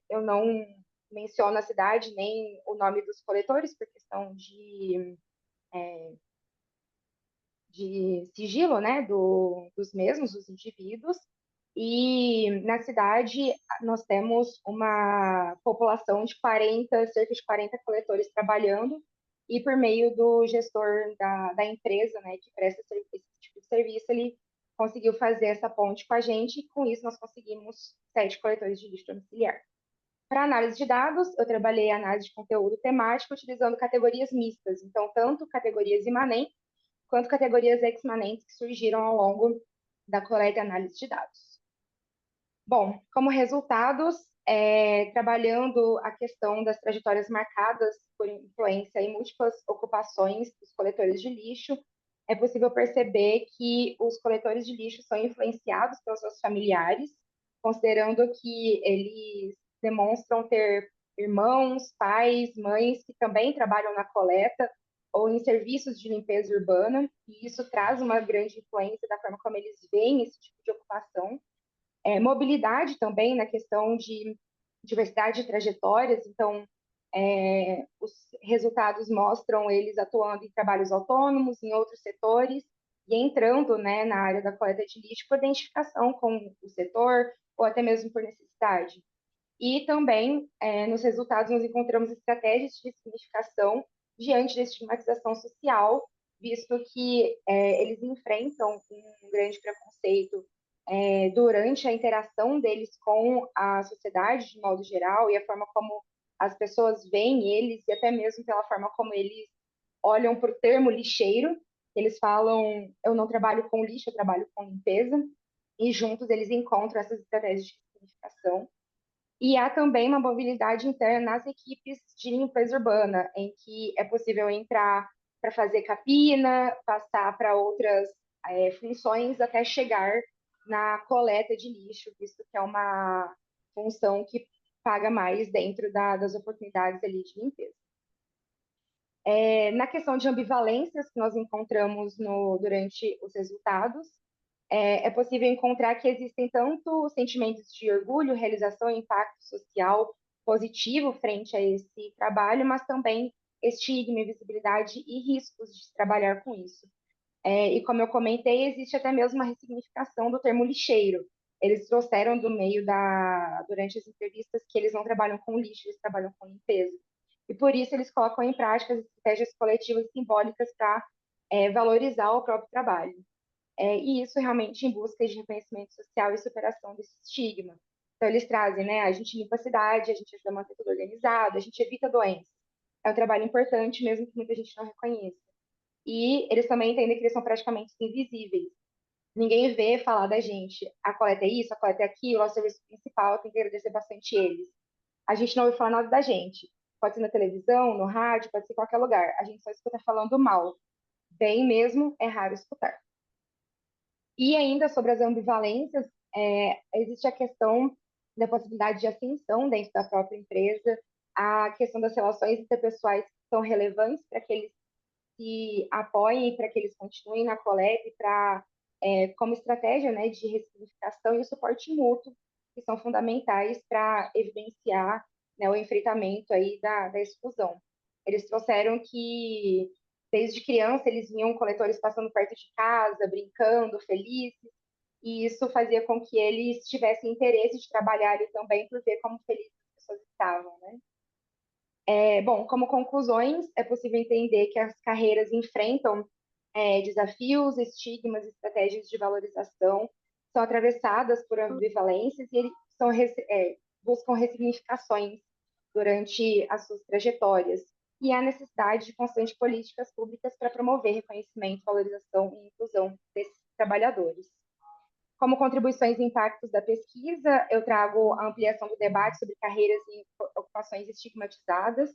eu não menciono a cidade nem o nome dos coletores, por questão de sigilo, né, dos mesmos, dos indivíduos. E na cidade nós temos uma população de cerca de 40 coletores trabalhando, e por meio do gestor da empresa, né, que presta esse tipo de serviço, ele conseguiu fazer essa ponte com a gente, e com isso nós conseguimos 7 coletores de lixo domiciliar. Para análise de dados, eu trabalhei a análise de conteúdo temático utilizando categorias mistas, então tanto categorias imanentes quanto categorias exmanentes que surgiram ao longo da coleta e análise de dados. Bom, como resultados, trabalhando a questão das trajetórias marcadas por influência em múltiplas ocupações dos coletores de lixo, é possível perceber que os coletores de lixo são influenciados pelos seus familiares, considerando que eles demonstram ter irmãos, pais, mães que também trabalham na coleta, ou em serviços de limpeza urbana, e isso traz uma grande influência da forma como eles veem esse tipo de ocupação. Mobilidade também, na questão de diversidade de trajetórias, então, os resultados mostram eles atuando em trabalhos autônomos, em outros setores, e entrando, né, na área da coleta de lixo por identificação com o setor, ou até mesmo por necessidade. E também, nos resultados, nós encontramos estratégias de significação diante da estigmatização social, visto que eles enfrentam um grande preconceito durante a interação deles com a sociedade, de modo geral, e a forma como as pessoas veem eles, e até mesmo pela forma como eles olham para o termo lixeiro. Eles falam: eu não trabalho com lixo, eu trabalho com limpeza, e juntos eles encontram essas estratégias de significação. E há também uma mobilidade interna nas equipes de limpeza urbana, em que é possível entrar para fazer capina, passar para outras funções, até chegar na coleta de lixo, visto que é uma função que paga mais dentro das oportunidades ali de limpeza. Na questão de ambivalências que nós encontramos durante os resultados, é possível encontrar que existem tanto sentimentos de orgulho, realização e impacto social positivo frente a esse trabalho, mas também estigma, invisibilidade e riscos de trabalhar com isso. E como eu comentei, existe até mesmo uma ressignificação do termo lixeiro. Eles trouxeram do meio durante as entrevistas que eles não trabalham com lixo, eles trabalham com limpeza. E por isso eles colocam em prática as estratégias coletivas e simbólicas para valorizar o próprio trabalho. E isso realmente em busca de reconhecimento social e superação desse estigma. Então, eles trazem, né? A gente limpa a cidade, a gente ajuda a manter tudo organizado, a gente evita doenças. É um trabalho importante, mesmo que muita gente não reconheça. E eles também entendem que eles são praticamente invisíveis. Ninguém vê falar da gente. A coleta é isso, a coleta é aquilo, é o serviço principal, tem que agradecer bastante eles. A gente não ouve falar nada da gente. Pode ser na televisão, no rádio, pode ser em qualquer lugar. A gente só escuta falando mal. Bem mesmo, é raro escutar. E ainda sobre as ambivalências, existe a questão da possibilidade de ascensão dentro da própria empresa, a questão das relações interpessoais que são relevantes para que eles se apoiem, para que eles continuem na coleta e como estratégia, né, de ressignificação e o suporte mútuo, que são fundamentais para evidenciar, né, o enfrentamento aí da exclusão. Eles trouxeram que desde criança eles viam coletores passando perto de casa, brincando, felizes, e isso fazia com que eles tivessem interesse de trabalhar ali também por ver como felizes as pessoas estavam, né? Bom, como conclusões, é possível entender que as carreiras enfrentam desafios, estigmas, estratégias de valorização, são atravessadas por ambivalências e eles buscam ressignificações durante as suas trajetórias. E há necessidade de constantes políticas públicas para promover reconhecimento, valorização e inclusão desses trabalhadores. Como contribuições e impactos da pesquisa, eu trago a ampliação do debate sobre carreiras e ocupações estigmatizadas,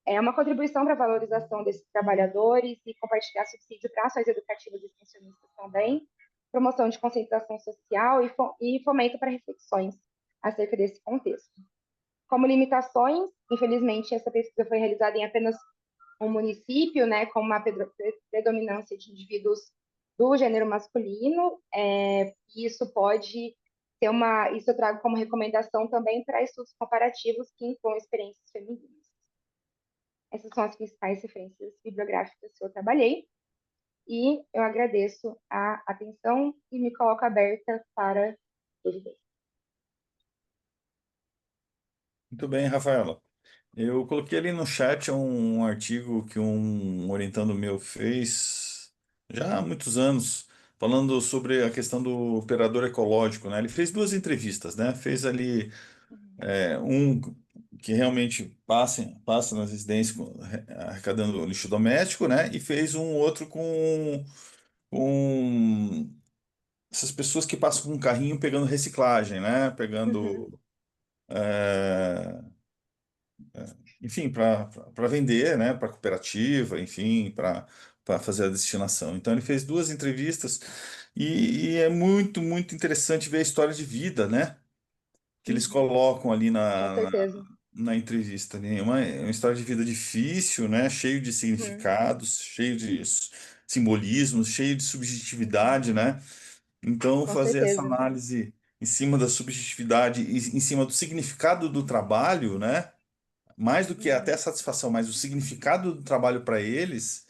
uma contribuição para a valorização desses trabalhadores e compartilhar subsídio para ações educativas e extensionistas também, promoção de conscientização social e fomento para reflexões acerca desse contexto. Como limitações, infelizmente, essa pesquisa foi realizada em apenas um município, né, com uma predominância de indivíduos do gênero masculino, e isso pode ser isso eu trago como recomendação também para estudos comparativos que incluam experiências femininas. Essas são as principais referências bibliográficas que eu trabalhei, e eu agradeço a atenção e me coloco aberta para dúvidas. Muito bem, Rafaela. Eu coloquei ali no chat um artigo que um orientando meu fez já há muitos anos, falando sobre a questão do operador ecológico, né? Ele fez duas entrevistas, né? Fez ali um que realmente passa nas residências arrecadando lixo doméstico, né? E fez um outro com essas pessoas que passam com um carrinho pegando reciclagem, né? Uhum. Pegando enfim, para vender, né, para cooperativa, enfim, para fazer a destinação. Então ele fez duas entrevistas e é muito, muito interessante ver a história de vida, né, que eles Uhum. colocam ali Com certeza. na entrevista, né? É uma história de vida difícil, né? Cheio de Uhum, significados, cheio de simbolismos, cheio de subjetividade, né? Então, com fazer essa certeza. análise em cima da subjetividade e em cima do significado do trabalho, né? Mais do que até Uhum, a satisfação, mas o significado do trabalho para eles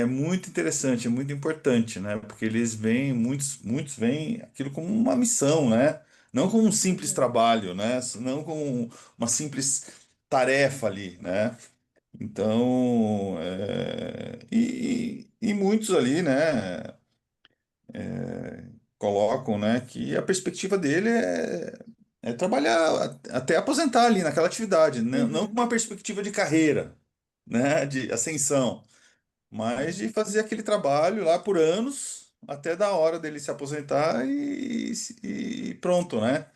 é muito interessante, é muito importante, né? Porque eles veem, muitos veem aquilo como uma missão, né? Não como um simples uhum, trabalho, né? Não como uma simples tarefa ali, né? Então, e muitos ali, né? Colocam, né, que a perspectiva dele é trabalhar até aposentar ali naquela atividade, né? Não com uhum, uma perspectiva de carreira, né, de ascensão, mas de uhum, fazer aquele trabalho lá por anos até da hora dele se aposentar e pronto, né?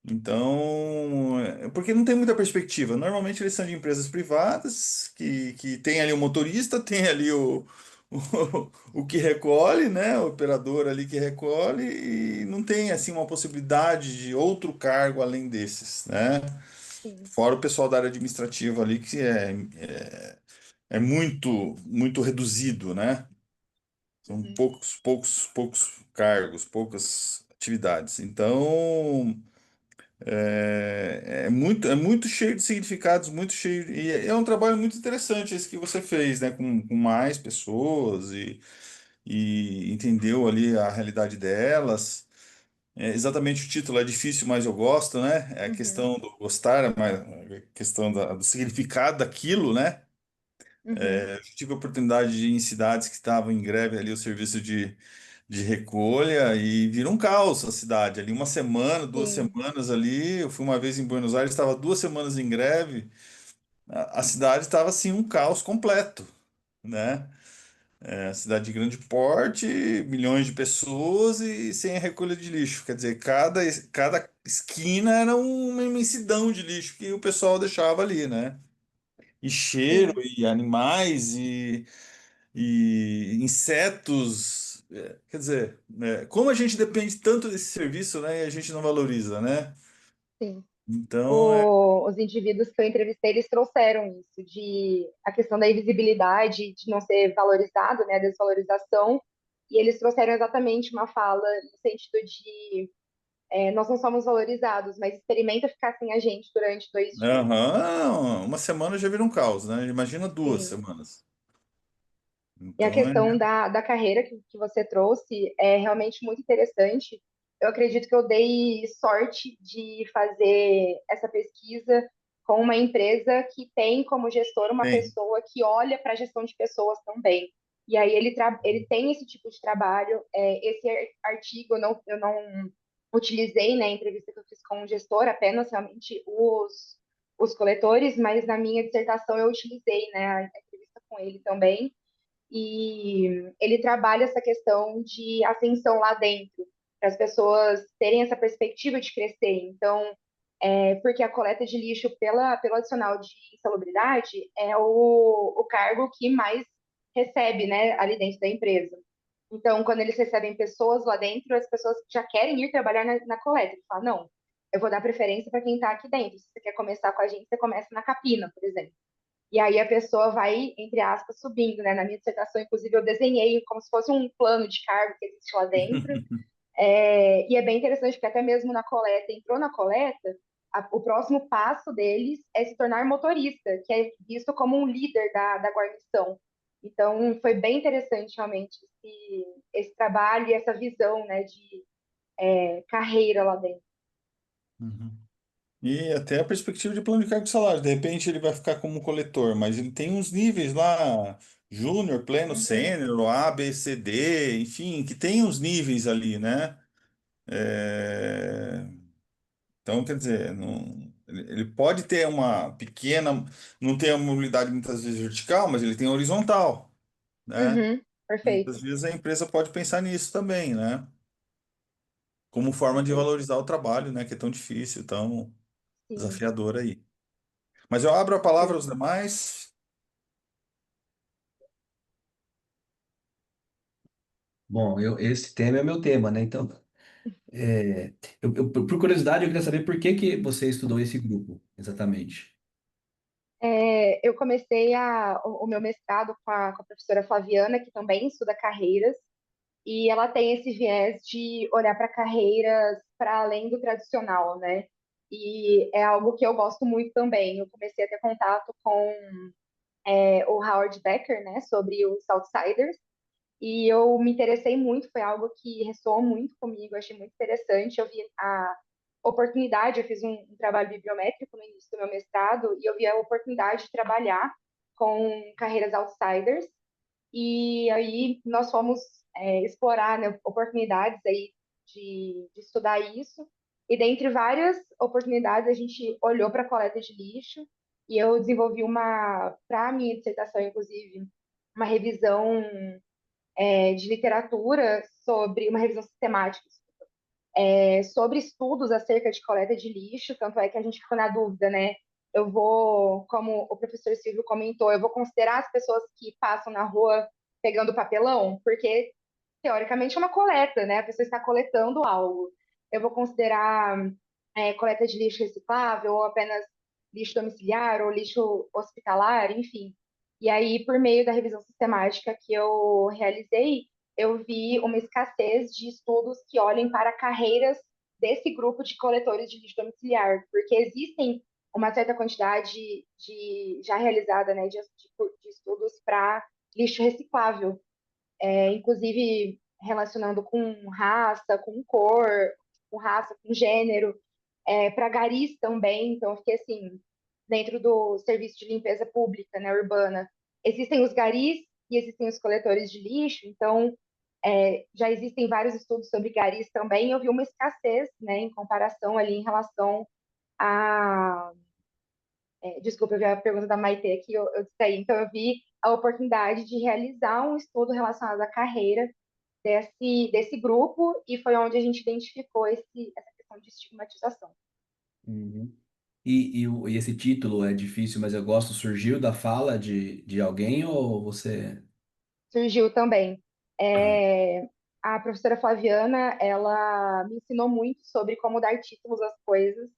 Então, porque não tem muita perspectiva. Normalmente eles são de empresas privadas que tem ali o motorista, tem ali o que recolhe, né? O operador ali que recolhe e não tem assim uma possibilidade de outro cargo além desses, né? sim. Fora o pessoal da área administrativa ali que é muito reduzido, né? São Uhum, poucos cargos, poucas atividades. Então é muito cheio de significados, muito cheio. E é um trabalho muito interessante esse que você fez, né? Com mais pessoas e entendeu ali a realidade delas. Exatamente o título é difícil, mas eu gosto, né? É a uhum, questão do gostar, mas a questão do significado daquilo, né? uhum, Eu tive a oportunidade de ir em cidades que estavam em greve ali, o serviço de recolha, e vira um caos a cidade. Ali, uma semana, duas sim, semanas ali. Eu fui uma vez em Buenos Aires, estava 2 semanas em greve. A cidade estava assim, um caos completo, né? Cidade de grande porte, milhões de pessoas e sem a recolha de lixo. Quer dizer, cada esquina era uma imensidão de lixo que o pessoal deixava ali, né? E cheiro, sim, e animais, e insetos. Quer dizer, como a gente depende tanto desse serviço, né, e a gente não valoriza, né? sim. Então, Os indivíduos que eu entrevistei, eles trouxeram isso, de a questão da invisibilidade, de não ser valorizado, né, a desvalorização, e eles trouxeram exatamente uma fala no sentido de nós não somos valorizados, mas experimenta ficar sem a gente durante 2 dias. aham, uma semana já vira um caos, né? Imagina duas Sim. semanas. E a Então, questão da carreira que você trouxe é realmente muito interessante. Eu acredito que eu dei sorte de fazer essa pesquisa com uma empresa que tem como gestor uma bem, pessoa que olha para a gestão de pessoas também. E aí ele tem esse tipo de trabalho. Esse artigo eu não utilizei, né, a entrevista que eu fiz com o gestor, apenas realmente os coletores, mas na minha dissertação eu utilizei, né, a entrevista com ele também e ele trabalha essa questão de ascensão lá dentro, para as pessoas terem essa perspectiva de crescer. Então, porque a coleta de lixo pelo adicional de insalubridade é o cargo que mais recebe, né, ali dentro da empresa. Então, quando eles recebem pessoas lá dentro, as pessoas já querem ir trabalhar na coleta. Eles falam, não, eu vou dar preferência para quem está aqui dentro. Se você quer começar com a gente, você começa na capina, por exemplo. E aí a pessoa vai, entre aspas, subindo, né? Na minha dissertação, inclusive, eu desenhei como se fosse um plano de cargo que existe lá dentro. E é bem interessante, porque até mesmo na coleta, entrou na coleta, o próximo passo deles é se tornar motorista, que é visto como um líder da guarnição. Então, foi bem interessante, realmente, esse trabalho e essa visão, né, de carreira lá dentro. uhum. E até a perspectiva de plano de cargo de salário. De repente ele vai ficar como coletor, mas ele tem uns níveis lá, júnior, pleno, Uhum, sênior, A, B, C, D, enfim, que tem uns níveis ali, né? É, Então, quer dizer, ele pode ter uma pequena, não tem a mobilidade muitas vezes vertical, mas ele tem horizontal, né? uhum, Muitas perfeito. vezes a empresa pode pensar nisso também, né? Como forma de Perfeito. valorizar o trabalho, né? Que é tão difícil, tão Sim, desafiador aí. Mas eu abro a palavra aos sim. demais. Bom, esse tema é meu tema, né? Então, É, por curiosidade, eu queria saber por que que você estudou esse grupo, exatamente. Eu comecei o meu mestrado com a professora Flaviana, que também estuda carreiras, e ela tem esse viés de olhar para carreiras para além do tradicional, né? E é algo que eu gosto muito também. Eu comecei a ter contato com o Howard Becker, né, sobre os outsiders, e eu me interessei muito, foi algo que ressoou muito comigo, achei muito interessante. Eu vi a oportunidade, eu fiz um trabalho bibliométrico no início do meu mestrado, e eu vi a oportunidade de trabalhar com carreiras outsiders, e aí nós fomos explorar, né, oportunidades aí de estudar isso. E dentre várias oportunidades, a gente olhou para a coleta de lixo e eu desenvolvi para a minha dissertação, inclusive, uma revisão de literatura sobre, uma revisão sistemática, sobre estudos acerca de coleta de lixo, tanto é que a gente ficou na dúvida, né? Eu vou, como o professor Silvio comentou, eu vou considerar as pessoas que passam na rua pegando papelão, porque teoricamente é uma coleta, né? A pessoa está coletando algo. Eu vou considerar coleta de lixo reciclável, ou apenas lixo domiciliar, ou lixo hospitalar, enfim. E aí, por meio da revisão sistemática que eu realizei, eu vi uma escassez de estudos que olhem para carreiras desse grupo de coletores de lixo domiciliar, porque existem uma certa quantidade já realizada, né, de estudos para lixo reciclável, inclusive relacionando com raça, com cor, com raça, com gênero, para garis também. Então, eu fiquei assim, dentro do serviço de limpeza pública, né, urbana, existem os garis e existem os coletores de lixo, então já existem vários estudos sobre garis também. Eu vi uma escassez, né, em comparação ali em relação a. Desculpa, eu vi a pergunta da Maite aqui, eu distraí. Então, eu vi a oportunidade de realizar um estudo relacionado à carreira desse grupo, e foi onde a gente identificou essa questão de estigmatização. Uhum. E esse título é difícil, mas eu gosto, surgiu da fala de alguém ou você. Surgiu também. Ah, É, a professora Flaviana, ela me ensinou muito sobre como dar títulos às coisas,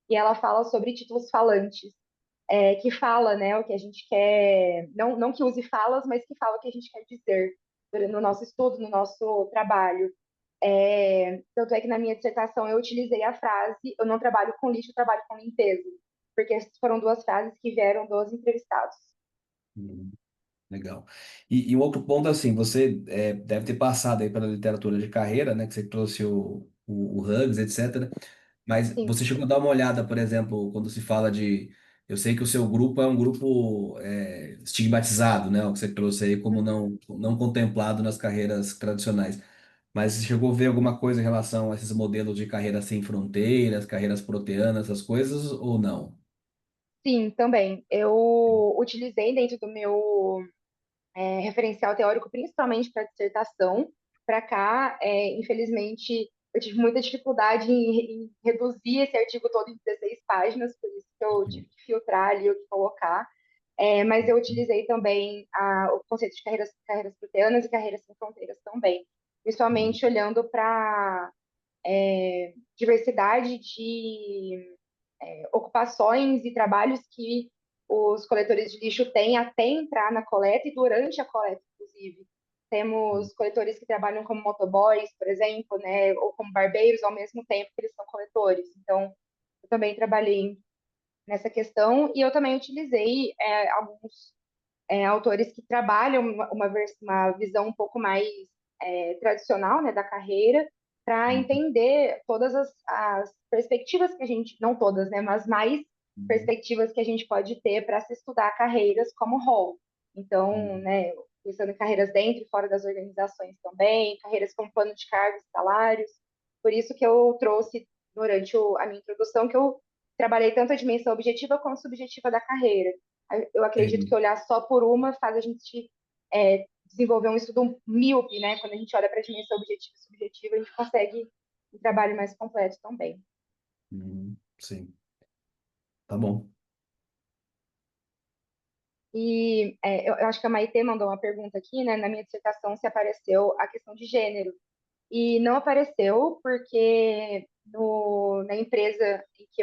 e ela fala sobre títulos falantes, que fala, né, o que a gente quer, não que use falas, mas que fala o que a gente quer dizer no nosso estudo, no nosso trabalho. Tanto é que na minha dissertação eu utilizei a frase: eu não trabalho com lixo, eu trabalho com limpeza, porque foram duas frases que vieram dos entrevistados. uhum. Legal. E um outro ponto, assim, você deve ter passado aí pela literatura de carreira, né, que você trouxe o Hugs, etc. Mas Sim, você chegou a dar uma olhada, por exemplo, quando se fala de. Eu sei que o seu grupo é um grupo estigmatizado, né? O que você trouxe aí como não contemplado nas carreiras tradicionais. Mas você chegou a ver alguma coisa em relação a esses modelos de carreira sem fronteiras, carreiras proteanas, essas coisas, ou não? sim, também. Eu utilizei dentro do meu referencial teórico, principalmente para dissertação. Para cá, infelizmente, eu tive muita dificuldade em reduzir esse artigo todo em 16 páginas, por isso que eu tive que filtrar ali o que colocar. Mas eu utilizei também o conceito de carreiras proteanas e carreiras sem fronteiras também, Uhum. principalmente olhando para diversidade de ocupações e trabalhos que os coletores de lixo têm até entrar na coleta e durante a coleta, inclusive. Temos coletores que trabalham como motoboys, por exemplo, né, ou como barbeiros ao mesmo tempo que eles são coletores. Então, eu também trabalhei nessa questão e eu também utilizei alguns autores que trabalham uma visão um pouco mais tradicional, né, da carreira, para entender todas as perspectivas que a gente, não todas, né, mas mais Uhum. perspectivas que a gente pode ter para se estudar carreiras como rol. Então, Uhum. né, pensando em carreiras dentro e fora das organizações também, carreiras com plano de cargos e salários. Por isso que eu trouxe durante a minha introdução que eu trabalhei tanto a dimensão objetiva quanto subjetiva da carreira. Eu acredito que Entendi. olhar só por uma faz a gente desenvolver um estudo míope, né? Quando a gente olha para a dimensão objetiva e subjetiva, a gente consegue um trabalho mais completo também. Uhum. Sim, tá bom. E eu acho que a Maitê mandou uma pergunta aqui, né? Na minha dissertação se apareceu a questão de gênero. e não apareceu porque na empresa em que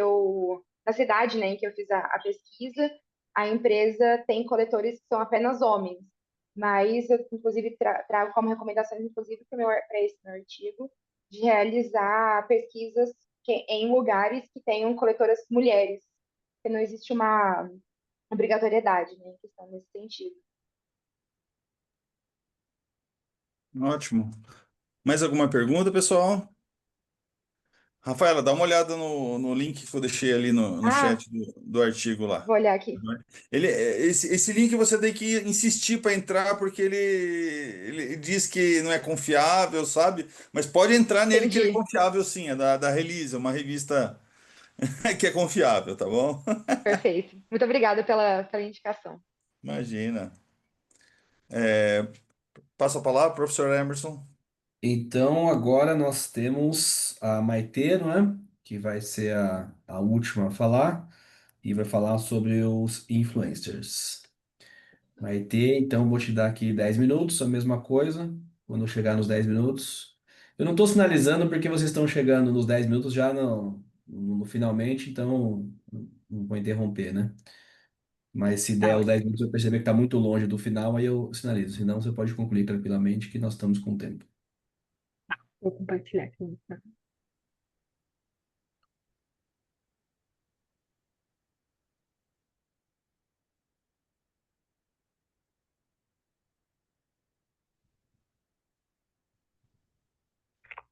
na cidade, né, em que eu fiz a pesquisa, a empresa tem coletores que são apenas homens. Mas eu, inclusive, trago como recomendação, inclusive, para esse meu artigo, de realizar pesquisas em lugares que tenham coletoras mulheres, porque não existe uma obrigatoriedade, né, em questão nesse sentido. Ótimo. Mais alguma pergunta, pessoal? Rafaela, dá uma olhada no link que eu deixei ali no Ah, chat do artigo lá. vou olhar aqui. Esse link você tem que insistir para entrar, porque ele diz que não é confiável, sabe? Mas pode entrar nele que ele é Entendi. confiável sim, é da Release, uma revista que é confiável, tá bom? Perfeito. Muito obrigada pela indicação. Imagina. É, passo a palavra, professor Emerson. Então, agora nós temos a Maitê, não é? Que vai ser a última a falar e vai falar sobre os influencers. Maitê, então vou te dar aqui 10 minutos, a mesma coisa, quando eu chegar nos 10 minutos. Eu não estou sinalizando porque vocês estão chegando nos 10 minutos já no finalmente, então não vou interromper, né? Mas se Tá der os ótimo. 10 minutos eu perceber que está muito longe do final, aí eu sinalizo. Senão você pode concluir tranquilamente que nós estamos com tempo. Vou compartilhar aqui. Tá?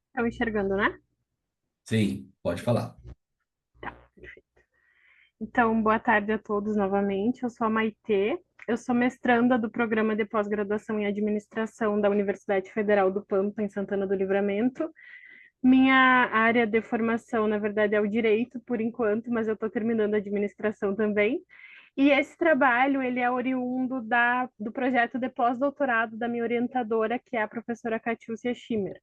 Estão enxergando, né? Sim, pode falar. Tá, perfeito. Então, boa tarde a todos novamente. Eu sou a Maitê. Eu sou mestranda do programa de pós-graduação em administração da Universidade Federal do Pampa, em Santana do Livramento. Minha área de formação, na verdade, é o direito, por enquanto, mas eu estou terminando a administração também. E esse trabalho, ele é oriundo do projeto de pós-doutorado da minha orientadora, que é a professora Catiúcia Schimmer.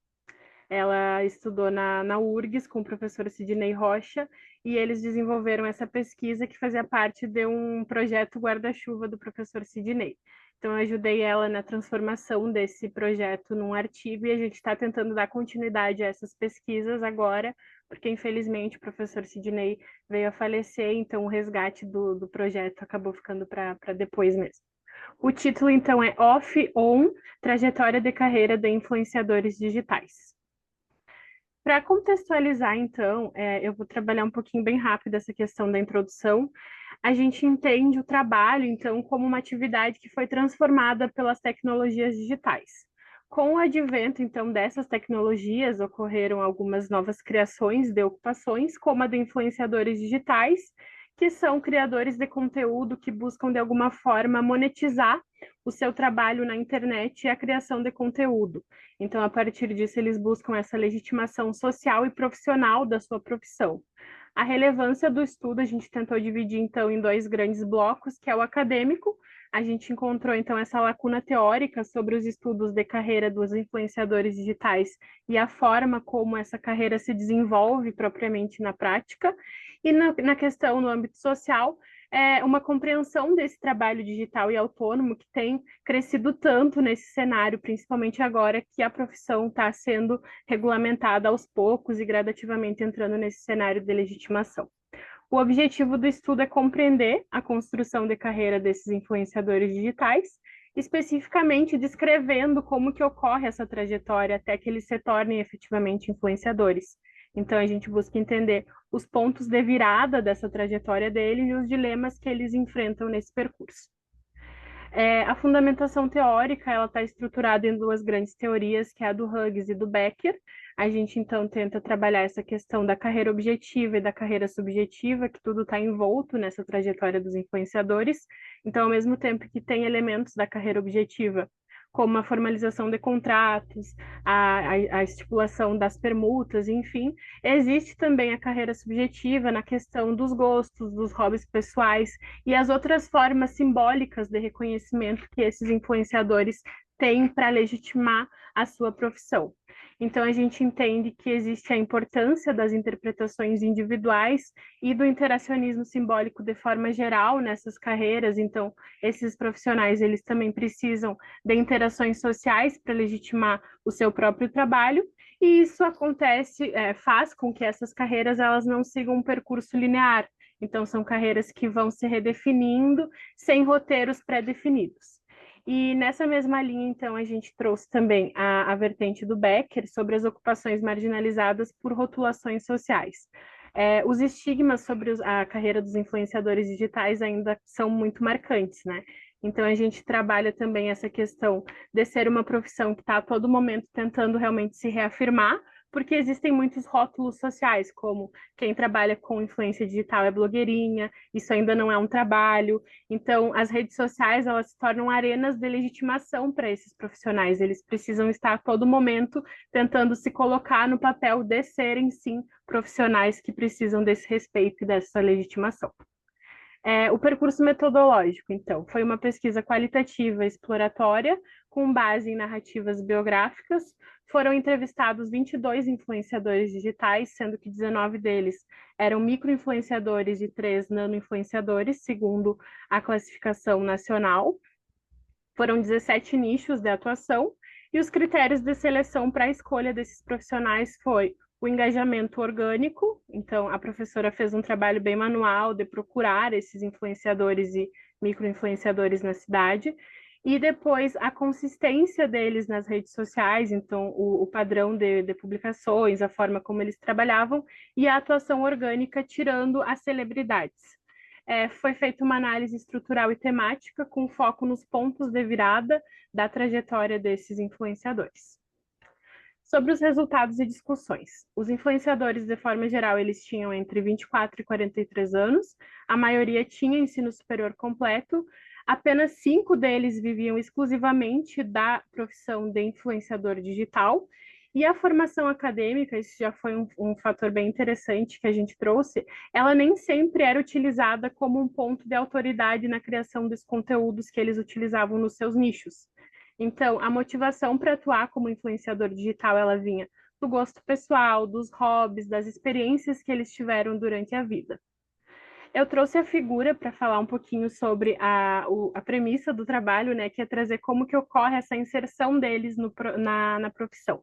Ela estudou na URGS com o professor Sidney Rocha, e eles desenvolveram essa pesquisa que fazia parte de um projeto guarda-chuva do professor Sidney. Então, eu ajudei ela na transformação desse projeto num artigo, e a gente está tentando dar continuidade a essas pesquisas agora, porque, infelizmente, o professor Sidney veio a falecer, então o resgate do projeto acabou ficando para depois mesmo. O título, então, é Off On, Trajetória de Carreira de Influenciadores Digitais. Para contextualizar, então, eu vou trabalhar um pouquinho bem rápido essa questão da introdução. A gente entende o trabalho, então, como uma atividade que foi transformada pelas tecnologias digitais. Com o advento, então, dessas tecnologias, ocorreram algumas novas criações de ocupações, como a de influenciadores digitais, que são criadores de conteúdo que buscam, de alguma forma, monetizar o seu trabalho na internet e a criação de conteúdo. Então, a partir disso, eles buscam essa legitimação social e profissional da sua profissão. A relevância do estudo a gente tentou dividir, então, em dois grandes blocos, que é o acadêmico. A gente encontrou, então, essa lacuna teórica sobre os estudos de carreira dos influenciadores digitais e a forma como essa carreira se desenvolve propriamente na prática. E na questão no âmbito social, uma compreensão desse trabalho digital e autônomo que tem crescido tanto nesse cenário, principalmente agora que a profissão está sendo regulamentada aos poucos e gradativamente entrando nesse cenário de legitimação. O objetivo do estudo é compreender a construção de carreira desses influenciadores digitais, especificamente descrevendo como que ocorre essa trajetória até que eles se tornem efetivamente influenciadores. Então, a gente busca entender os pontos de virada dessa trajetória deles e os dilemas que eles enfrentam nesse percurso. A fundamentação teórica ela está estruturada em duas grandes teorias, que é a do Hughes e do Becker. A gente, então, tenta trabalhar essa questão da carreira objetiva e da carreira subjetiva, que tudo está envolto nessa trajetória dos influenciadores. Então, ao mesmo tempo que tem elementos da carreira objetiva, como a formalização de contratos, a estipulação das permutas, enfim, existe também a carreira subjetiva na questão dos gostos, dos hobbies pessoais, e as outras formas simbólicas de reconhecimento que esses influenciadores têm para legitimar a sua profissão. Então, a gente entende que existe a importância das interpretações individuais e do interacionismo simbólico de forma geral nessas carreiras. Então, esses profissionais, eles também precisam de interações sociais para legitimar o seu próprio trabalho. E isso acontece, faz com que essas carreiras elas não sigam um percurso linear. Então, são carreiras que vão se redefinindo sem roteiros pré-definidos. E nessa mesma linha, então, a gente trouxe também a vertente do Becker sobre as ocupações marginalizadas por rotulações sociais. Os estigmas sobre a carreira dos influenciadores digitais ainda são muito marcantes, né? Então, a gente trabalha também essa questão de ser uma profissão que está a todo momento tentando realmente se reafirmar, porque existem muitos rótulos sociais, como quem trabalha com influência digital é blogueirinha, isso ainda não é um trabalho. Então, as redes sociais, elas se tornam arenas de legitimação para esses profissionais, eles precisam estar a todo momento tentando se colocar no papel de serem, sim, profissionais que precisam desse respeito e dessa legitimação. O percurso metodológico, então, foi uma pesquisa qualitativa exploratória com base em narrativas biográficas. Foram entrevistados 22 influenciadores digitais, sendo que 19 deles eram micro-influenciadores e 3 nano-influenciadores, segundo a classificação nacional. Foram 17 nichos de atuação e os critérios de seleção para a escolha desses profissionais foi o engajamento orgânico. Então, a professora fez um trabalho bem manual de procurar esses influenciadores e micro-influenciadores na cidade, e depois a consistência deles nas redes sociais, então o padrão de publicações, a forma como eles trabalhavam, e a atuação orgânica, tirando as celebridades. Foi feita uma análise estrutural e temática com foco nos pontos de virada da trajetória desses influenciadores. Sobre os resultados e discussões. Os influenciadores, de forma geral, eles tinham entre 24 e 43 anos, a maioria tinha ensino superior completo, apenas 5 deles viviam exclusivamente da profissão de influenciador digital, e a formação acadêmica, isso já foi um fator bem interessante que a gente trouxe, ela nem sempre era utilizada como um ponto de autoridade na criação dos conteúdos que eles utilizavam nos seus nichos. Então, a motivação para atuar como influenciador digital, ela vinha do gosto pessoal, dos hobbies, das experiências que eles tiveram durante a vida. Eu trouxe a figura para falar um pouquinho sobre a premissa do trabalho, né, que é trazer como que ocorre essa inserção deles na profissão.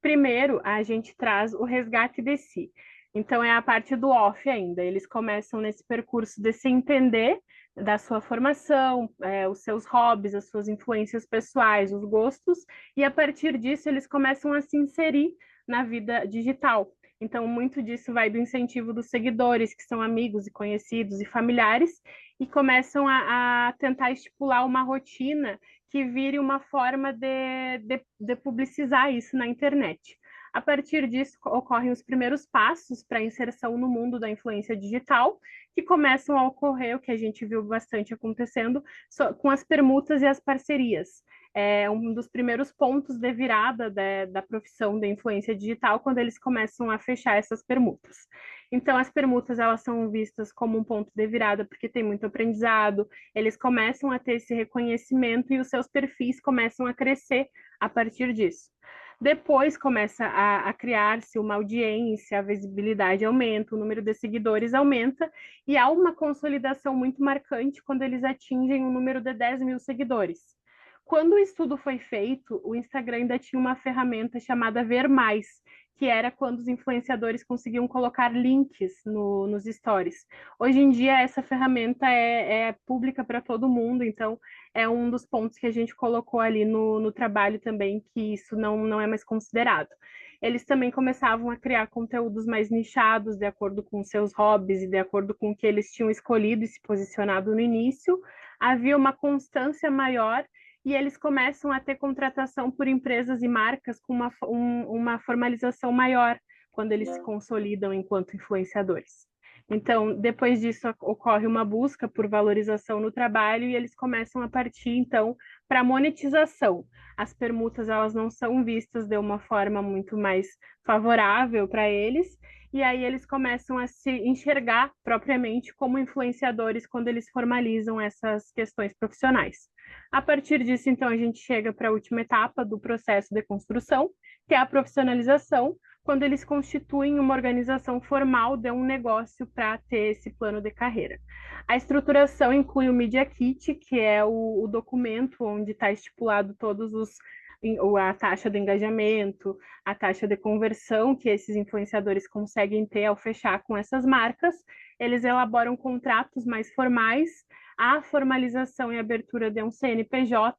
Primeiro, a gente traz o resgate de si. Então, é a parte do off ainda. Eles começam nesse percurso de se entender da sua formação, os seus hobbies, as suas influências pessoais, os gostos, e a partir disso eles começam a se inserir na vida digital. Então, muito disso vai do incentivo dos seguidores, que são amigos e conhecidos e familiares, e começam a tentar estipular uma rotina que vire uma forma de publicizar isso na internet. A partir disso, ocorrem os primeiros passos para a inserção no mundo da influência digital, que começam a ocorrer, o que a gente viu bastante acontecendo, com as permutas e as parcerias. É um dos primeiros pontos de virada da profissão da influência digital, quando eles começam a fechar essas permutas. Então, as permutas, elas são vistas como um ponto de virada, porque tem muito aprendizado, eles começam a ter esse reconhecimento e os seus perfis começam a crescer a partir disso. Depois começa a criar-se uma audiência, a visibilidade aumenta, o número de seguidores aumenta, e há uma consolidação muito marcante quando eles atingem o número de 10 mil seguidores. Quando o estudo foi feito, o Instagram ainda tinha uma ferramenta chamada Ver Mais, que era quando os influenciadores conseguiam colocar links nos stories. Hoje em dia, essa ferramenta é pública para todo mundo, então é um dos pontos que a gente colocou ali no trabalho também, que isso não é mais considerado. Eles também começavam a criar conteúdos mais nichados, de acordo com seus hobbies e de acordo com o que eles tinham escolhido e se posicionado no início. Havia uma constância maior e eles começam a ter contratação por empresas e marcas com uma formalização maior, quando eles se consolidam enquanto influenciadores. Então, depois disso, ocorre uma busca por valorização no trabalho e eles começam a partir, então, para a monetização. As permutas, elas não são vistas de uma forma muito mais favorável para eles, e aí eles começam a se enxergar propriamente como influenciadores quando eles formalizam essas questões profissionais. A partir disso, então, a gente chega para a última etapa do processo de construção, que é a profissionalização, quando eles constituem uma organização formal de um negócio para ter esse plano de carreira. A estruturação inclui o Media Kit, que é o documento onde está estipulado todos ou a taxa de engajamento, a taxa de conversão que esses influenciadores conseguem ter ao fechar com essas marcas. Eles elaboram contratos mais formais, a formalização e abertura de um CNPJ,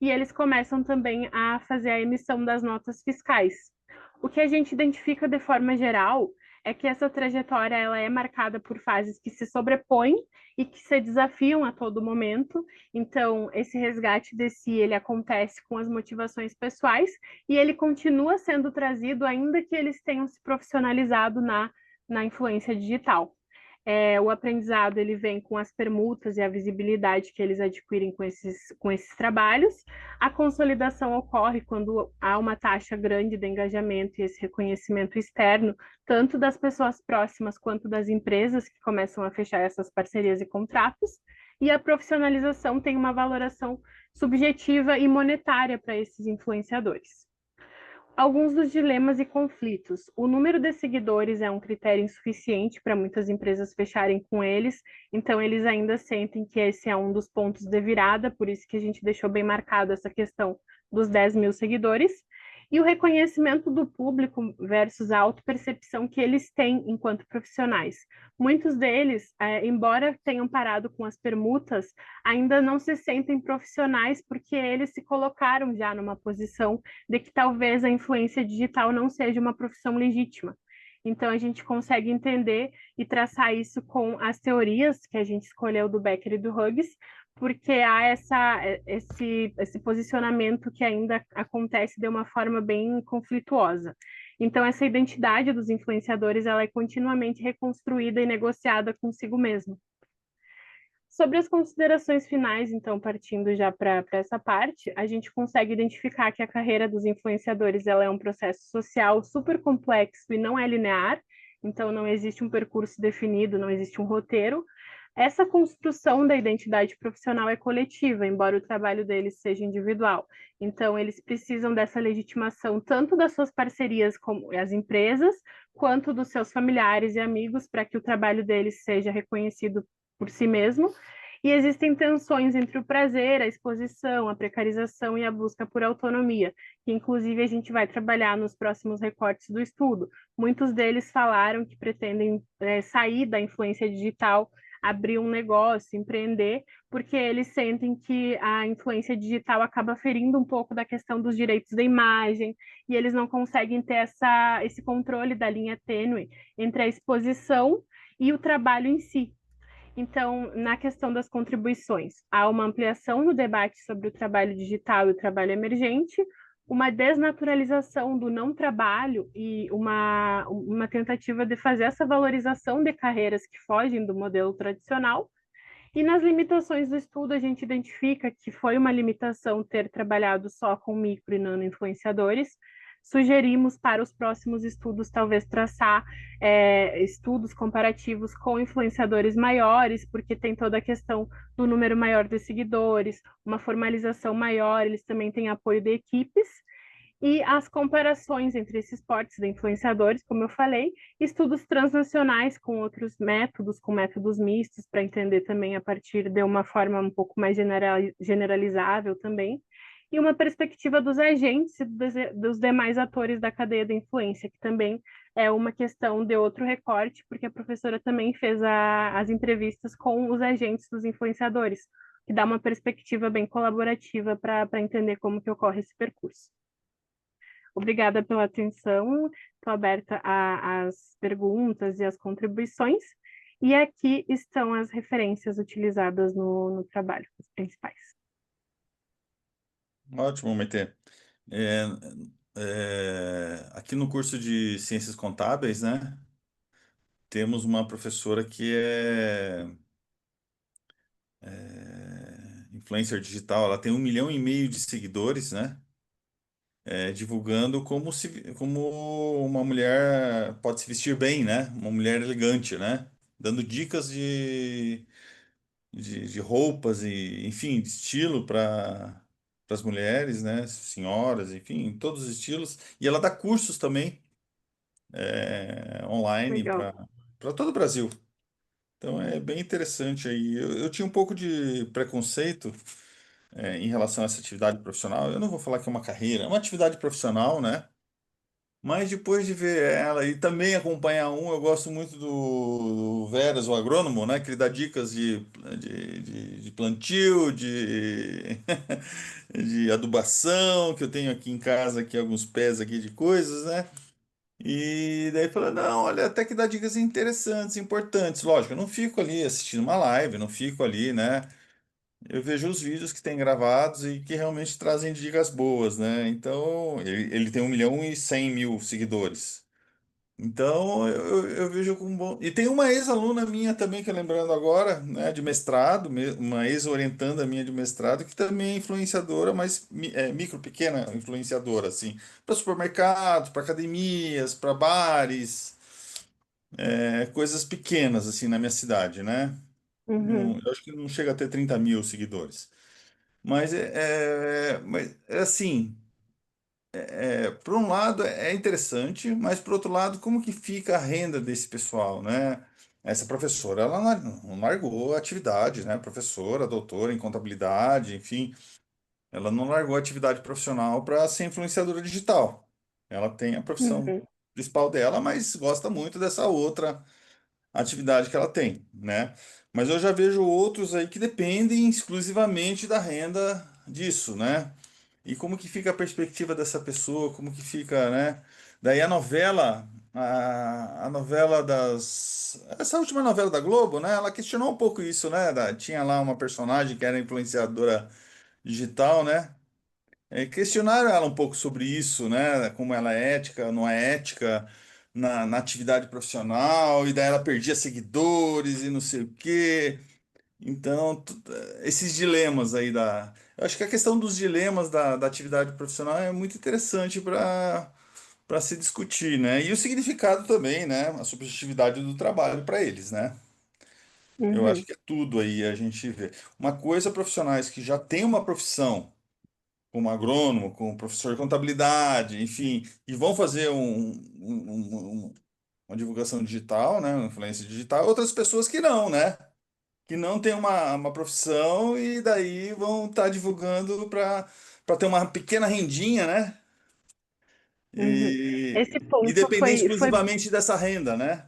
e eles começam também a fazer a emissão das notas fiscais. O que a gente identifica de forma geral é que essa trajetória ela é marcada por fases que se sobrepõem e que se desafiam a todo momento. Então, esse resgate de si, ele acontece com as motivações pessoais e ele continua sendo trazido ainda que eles tenham se profissionalizado na influência digital. O aprendizado ele vem com as permutas e a visibilidade que eles adquirem com esses trabalhos. A consolidação ocorre quando há uma taxa grande de engajamento e esse reconhecimento externo, tanto das pessoas próximas quanto das empresas que começam a fechar essas parcerias e contratos. E a profissionalização tem uma valoração subjetiva e monetária para esses influenciadores. Alguns dos dilemas e conflitos. O número de seguidores é um critério insuficiente para muitas empresas fecharem com eles, então eles ainda sentem que esse é um dos pontos de virada, por isso que a gente deixou bem marcado essa questão dos 10 mil seguidores. E o reconhecimento do público versus a autopercepção que eles têm enquanto profissionais. Muitos deles, embora tenham parado com as permutas, ainda não se sentem profissionais porque eles se colocaram já numa posição de que talvez a influência digital não seja uma profissão legítima. Então, a gente consegue entender e traçar isso com as teorias que a gente escolheu do Becker e do Hughes, porque há esse posicionamento que ainda acontece de uma forma bem conflituosa. Então, essa identidade dos influenciadores ela é continuamente reconstruída e negociada consigo mesmo. Sobre as considerações finais, então, partindo já para essa parte, a gente consegue identificar que a carreira dos influenciadores ela é um processo social super complexo e não é linear, então não existe um percurso definido, não existe um roteiro. Essa construção da identidade profissional é coletiva, embora o trabalho deles seja individual. Então, eles precisam dessa legitimação tanto das suas parcerias com as empresas, quanto dos seus familiares e amigos, para que o trabalho deles seja reconhecido por si mesmo, e existem tensões entre o prazer, a exposição, a precarização e a busca por autonomia, que inclusive a gente vai trabalhar nos próximos recortes do estudo. Muitos deles falaram que pretendem sair da influência digital, abrir um negócio, empreender, porque eles sentem que a influência digital acaba ferindo um pouco da questão dos direitos da imagem, e eles não conseguem ter esse controle da linha tênue entre a exposição e o trabalho em si. Então, na questão das contribuições, há uma ampliação no debate sobre o trabalho digital e o trabalho emergente, uma desnaturalização do não trabalho e uma tentativa de fazer essa valorização de carreiras que fogem do modelo tradicional. E nas limitações do estudo, a gente identifica que foi uma limitação ter trabalhado só com micro e nano influenciadores. Sugerimos para os próximos estudos, talvez traçar estudos comparativos com influenciadores maiores, porque tem toda a questão do número maior de seguidores, uma formalização maior, eles também têm apoio de equipes. E as comparações entre esses portes de influenciadores, como eu falei, estudos transnacionais com outros métodos, com métodos mistos, para entender também a partir de uma forma um pouco mais generalizável também, e uma perspectiva dos agentes e dos demais atores da cadeia de influência, que também é uma questão de outro recorte, porque a professora também fez as entrevistas com os agentes dos influenciadores, que dá uma perspectiva bem colaborativa para entender como que ocorre esse percurso. Obrigada pela atenção, estou aberta às perguntas e às contribuições, e aqui estão as referências utilizadas no trabalho, as principais. Ótimo, Maite. Aqui no curso de Ciências Contábeis, né, temos uma professora que é influencer digital. Ela tem 1,5 milhão de seguidores, né, divulgando como uma mulher pode se vestir bem, né, uma mulher elegante, né, dando dicas de roupas e, enfim, de estilo para as mulheres, né, senhoras, enfim, todos os estilos. E ela dá cursos também online Legal. para todo o Brasil. Então é bem interessante aí. Eu tinha um pouco de preconceito em relação a essa atividade profissional. Eu não vou falar que é uma carreira, é uma atividade profissional, né? Mas depois de ver ela e também acompanhar eu gosto muito do Veras, o agrônomo, né? Que ele dá dicas de plantio, de adubação, que eu tenho aqui em casa, aqui alguns pés aqui de coisas, né? E daí falou, não, olha, até que dá dicas interessantes, importantes. Lógico, eu não fico ali assistindo uma live, não fico ali, né? Eu vejo os vídeos que tem gravados e que realmente trazem dicas boas, né? Então, ele tem 1.100.000 seguidores. Então, eu vejo como bom. E tem uma ex-aluna minha também, que eu lembrando agora, né, de mestrado, uma ex-orientanda minha de mestrado, que também é influenciadora, mas micro, pequena influenciadora, assim, para supermercados, para academias, para bares, coisas pequenas, assim, na minha cidade, né? Uhum, Eu acho que não chega a ter 30.000 seguidores. Mas é assim. Por um lado é interessante, mas por outro lado, como que fica a renda desse pessoal, né? Essa professora, ela não largou a atividade, né? Professora, doutora em contabilidade, enfim, ela não largou a atividade profissional para ser influenciadora digital. Ela tem a profissão uhum, principal dela, mas gosta muito dessa outra atividade que ela tem, né? Mas eu já vejo outros aí que dependem exclusivamente da renda disso, né? E como que fica a perspectiva dessa pessoa, como que fica, né? Daí a novela essa última novela da Globo, né? Ela questionou um pouco isso, né? Tinha lá uma personagem que era influenciadora digital, né? Questionaram ela um pouco sobre isso, né? Como ela é ética, não é ética na atividade profissional, e daí ela perdia seguidores e não sei o quê. Então, esses dilemas aí Eu acho que a questão dos dilemas da atividade profissional é muito interessante para se discutir, né? E o significado também, né? A subjetividade do trabalho para eles, né? Eu acho uhum, que é tudo aí a gente vê. Uma coisa, profissionais que já têm uma profissão, como agrônomo, como professor de contabilidade, enfim, e vão fazer uma divulgação digital, né? Uma influência digital, outras pessoas que não, né? Que não tem uma profissão e daí vão estar divulgando para ter uma pequena rendinha, né? uhum. Esse E ponto depender foi exclusivamente dessa renda, né?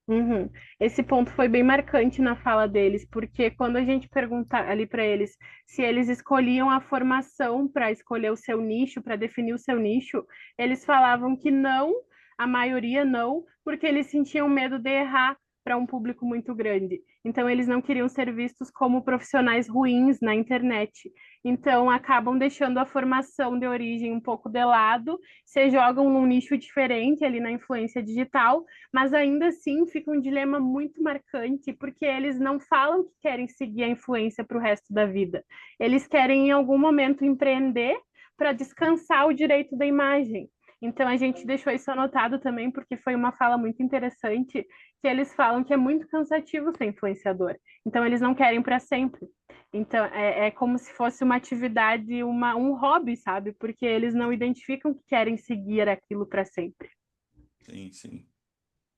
Uhum. Esse ponto foi bem marcante na fala deles, porque quando a gente pergunta ali para eles se eles escolhiam a formação para escolher o seu nicho, para definir o seu nicho, eles falavam que não, a maioria não, porque eles sentiam medo de errar para um público muito grande. Então, eles não queriam ser vistos como profissionais ruins na internet. Então, acabam deixando a formação de origem um pouco de lado, se jogam num nicho diferente ali na influência digital, mas ainda assim fica um dilema muito marcante, porque eles não falam que querem seguir a influência para o resto da vida. Eles querem, em algum momento, empreender para descansar o direito da imagem. Então, a gente deixou isso anotado também, porque foi uma fala muito interessante, que eles falam que é muito cansativo ser influenciador. Então, eles não querem para sempre. Então, é como se fosse uma atividade, um hobby, sabe? Porque eles não identificam que querem seguir aquilo para sempre. Sim, sim.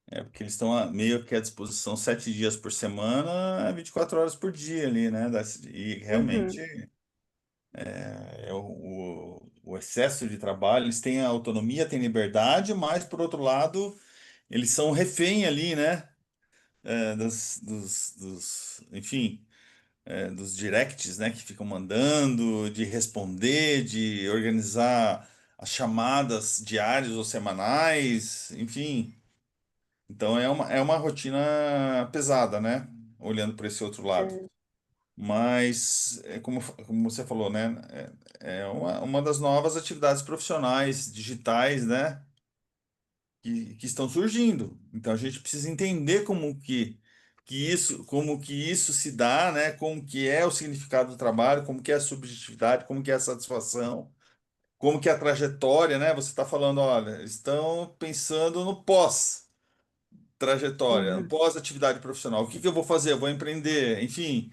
Porque eles estão meio que à disposição 7 dias por semana, 24 horas por dia ali, né? E realmente Uhum, o excesso de trabalho, eles têm a autonomia, têm liberdade, mas por outro lado, eles são refém ali, né? Enfim, dos directs, né, que ficam mandando, de responder, de organizar as chamadas diárias ou semanais, enfim. Então é uma rotina pesada, né? Olhando para esse outro lado. é, Mas, como você falou, né? É uma das novas atividades profissionais digitais, né? Que estão surgindo. Então a gente precisa entender como que isso se dá, né? Como que é o significado do trabalho, como que é a subjetividade, como que é a satisfação, como que é a trajetória, né? Você está falando, olha, estão pensando no pós-trajetória, no uhum, pós-atividade profissional. O que que eu vou fazer? Eu vou empreender, enfim.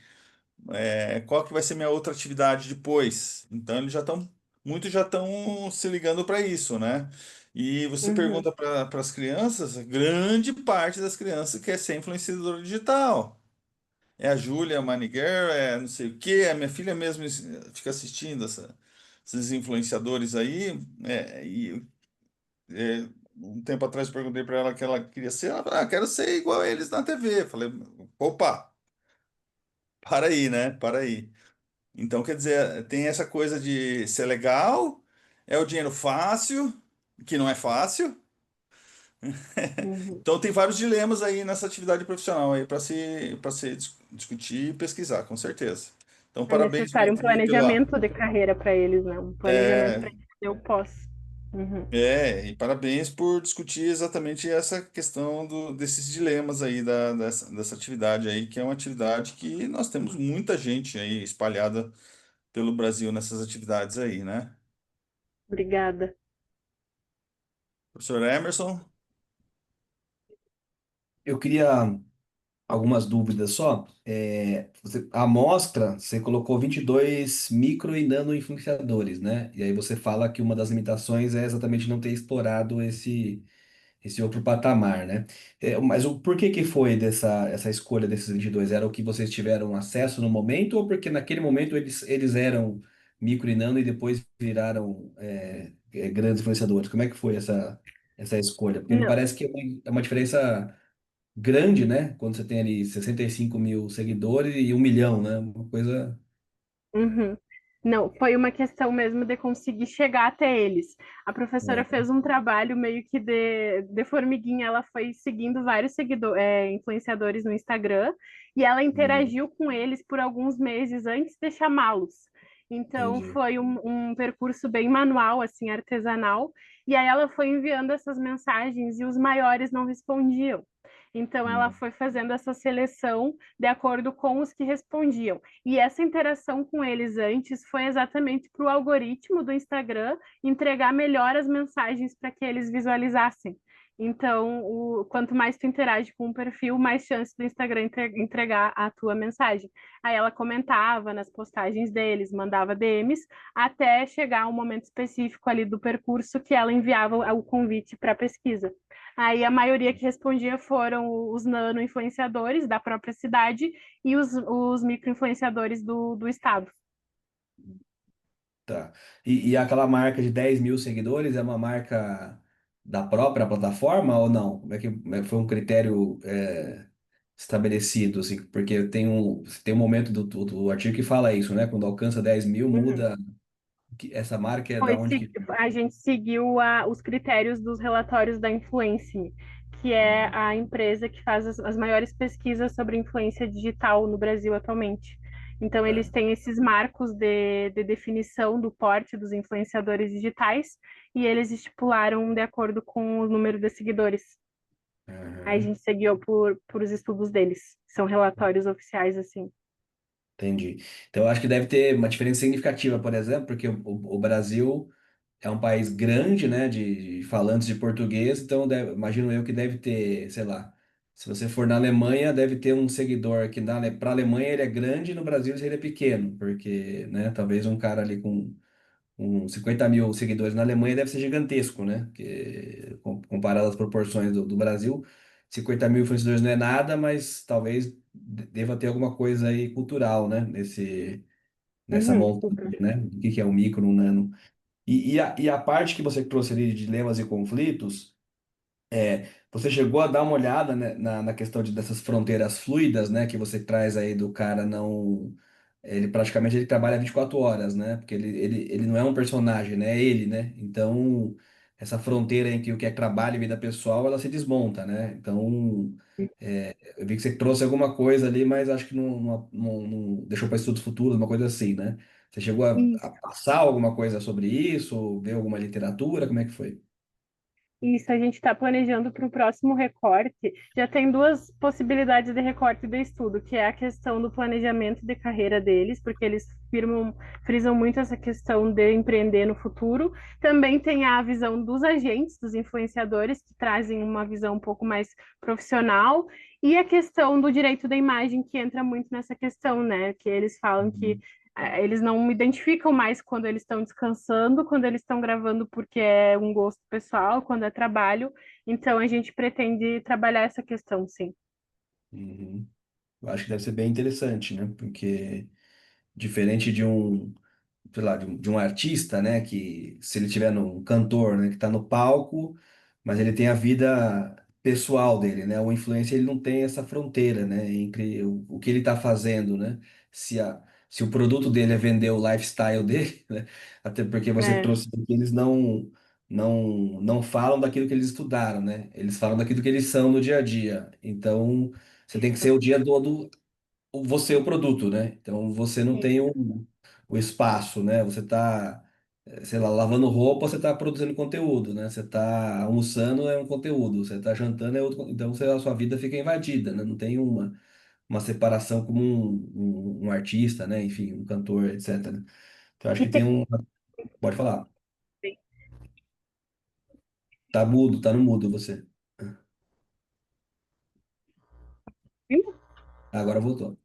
Qual que vai ser minha outra atividade depois? Então muitos já estão se ligando para isso, né? E você uhum. pergunta para as crianças, grande parte das crianças quer ser influenciador digital. é a Júlia Maniguer, é não sei o quê, a minha filha mesmo fica assistindo esses influenciadores aí, é, um tempo atrás eu perguntei para ela que ela queria ser, ela falou, quero ser igual a eles na TV. Falei, opa, para aí, né? Para aí. Então, quer dizer, tem essa coisa de ser legal, é o dinheiro fácil, que não é fácil. Uhum. Então, tem vários dilemas aí nessa atividade profissional aí para se discutir e pesquisar, com certeza. Então, É parabéns necessário um mesmo aí planejamento de carreira para eles, né? Um planejamento para é, entender o pós. Uhum. e parabéns por discutir exatamente essa questão desses dilemas aí dessa atividade aí, que é uma atividade que nós temos muita gente aí espalhada pelo Brasil nessas atividades aí, né? Obrigada. Professor Emerson? Eu queria algumas dúvidas só. A amostra, você colocou 22 micro e nano influenciadores, né? E aí você fala que uma das limitações é exatamente não ter explorado esse outro patamar, né? Mas o porquê que foi essa escolha desses 22? Era o que vocês tiveram acesso no momento ou porque naquele momento eles eram micro e nano e depois viraram grandes influenciadores? Como é que foi essa escolha? Porque me Não. parece que é uma diferença grande, né? Quando você tem ali 65 mil seguidores e 1 milhão, né? Uma coisa. Uhum. Não, foi uma questão mesmo de conseguir chegar até eles. A professora É, fez um trabalho meio que de formiguinha, ela foi seguindo vários influenciadores no Instagram e ela interagiu com eles por alguns meses antes de chamá-los. Então entendi. foi um percurso bem manual, assim, artesanal, e aí ela foi enviando essas mensagens e os maiores não respondiam. Então ela Hum, foi fazendo essa seleção de acordo com os que respondiam. E essa interação com eles antes foi exatamente para o algoritmo do Instagram entregar melhor as mensagens para que eles visualizassem. Então, quanto mais tu interage com o perfil, mais chance do Instagram entregar a tua mensagem. Aí ela comentava nas postagens deles, mandava DMs, até chegar um momento específico ali do percurso que ela enviava o convite para pesquisa. Aí a maioria que respondia foram os nano-influenciadores da própria cidade e os micro-influenciadores do estado. tá. E aquela marca de 10 mil seguidores é uma marca da própria plataforma ou não? Como é que foi um critério estabelecido, assim? Porque tem um momento do artigo que fala isso, né? Quando alcança 10 mil, Uhum. muda. Essa marca é da onde que. A gente seguiu os critérios dos relatórios da Influence, que é Hum, a empresa que faz as maiores pesquisas sobre influência digital no Brasil atualmente. Então, eles tá. têm esses marcos de definição do porte dos influenciadores digitais e eles estipularam de acordo com o número de seguidores. Aí a Aham. gente seguiu por os estudos deles. São relatórios oficiais, assim. Entendi. Então, eu acho que deve ter uma diferença significativa, por exemplo, porque o Brasil é um país grande, né, de falantes de português, então imagino eu que deve ter, sei lá, se você for na Alemanha, deve ter um seguidor que para a Alemanha ele é grande, no Brasil ele é pequeno, porque, né, talvez um cara ali com 50 mil seguidores na Alemanha deve ser gigantesco, né, que, comparado às proporções do Brasil, 50 mil influenciadores não é nada, mas talvez deva ter alguma coisa aí cultural, né, nessa Uhum, montagem, super. né, o que que é um micro, um nano. E a parte que você trouxe ali de dilemas e conflitos, você chegou a dar uma olhada, né, na questão dessas fronteiras fluidas, né, que você traz aí do cara não. Ele praticamente ele trabalha 24 horas, né? Porque ele não é um personagem, né? É ele, né? Então, essa fronteira em que o que é trabalho e vida pessoal, ela se desmonta, né? Então, eu vi que você trouxe alguma coisa ali, mas acho que não deixou para estudos futuros, uma coisa assim, né? Você chegou a Isso. passar alguma coisa sobre isso, ver alguma literatura? Como é que foi? Isso, a gente está planejando para o próximo recorte. Já tem duas possibilidades de recorte de estudo, que é a questão do planejamento de carreira deles, porque eles frisam muito essa questão de empreender no futuro. Também tem a visão dos agentes, dos influenciadores, que trazem uma visão um pouco mais profissional. E a questão do direito da imagem, que entra muito nessa questão, né? Que eles falam que Uhum. eles não identificam mais quando eles estão descansando, quando eles estão gravando porque é um gosto pessoal, quando é trabalho. Então a gente pretende trabalhar essa questão, sim. Uhum. Eu acho que deve ser bem interessante, né? Porque diferente de um, sei lá, de um artista, né? Que se ele tiver num cantor, né? Que tá no palco, mas ele tem a vida pessoal dele, né? O influencer ele não tem essa fronteira, né? Entre o que ele tá fazendo, né? Se o produto dele é vender o lifestyle dele, né? Até porque você É, trouxe que eles não falam daquilo que eles estudaram, né? Eles falam daquilo que eles são no dia a dia. Então, você tem que ser o dia todo você é o produto, né? Então você não tem isso. o espaço, né? Você tá, sei lá, lavando roupa, você tá produzindo conteúdo, né? Você tá almoçando é um conteúdo, você tá jantando é outro, então a sua vida fica invadida, né? Não tem uma separação como um artista, né? Enfim, um cantor, etc. Então acho E que tem um. Pode falar. Tá mudo, tá no mudo você. tem Agora voltou.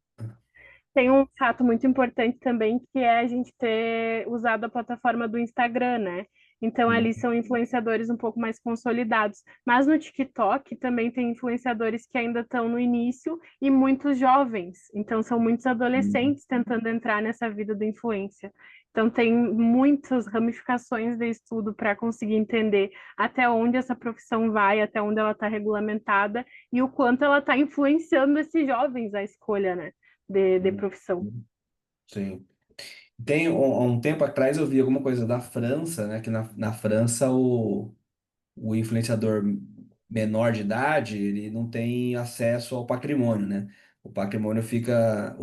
Tem um fato muito importante também, que é a gente ter usado a plataforma do Instagram, né? Então, ali Hum, são influenciadores um pouco mais consolidados. Mas no TikTok também tem influenciadores que ainda estão no início e muitos jovens. Então, são muitos hum, adolescentes tentando entrar nessa vida da influência. Então, tem muitas ramificações de estudo para conseguir entender até onde essa profissão vai, até onde ela está regulamentada e o quanto ela está influenciando esses jovens à escolha, né? De hum, profissão. sim. Tem um tempo atrás eu vi alguma coisa da França, né? Que na França o influenciador menor de idade ele não tem acesso ao patrimônio, né? O patrimônio fica.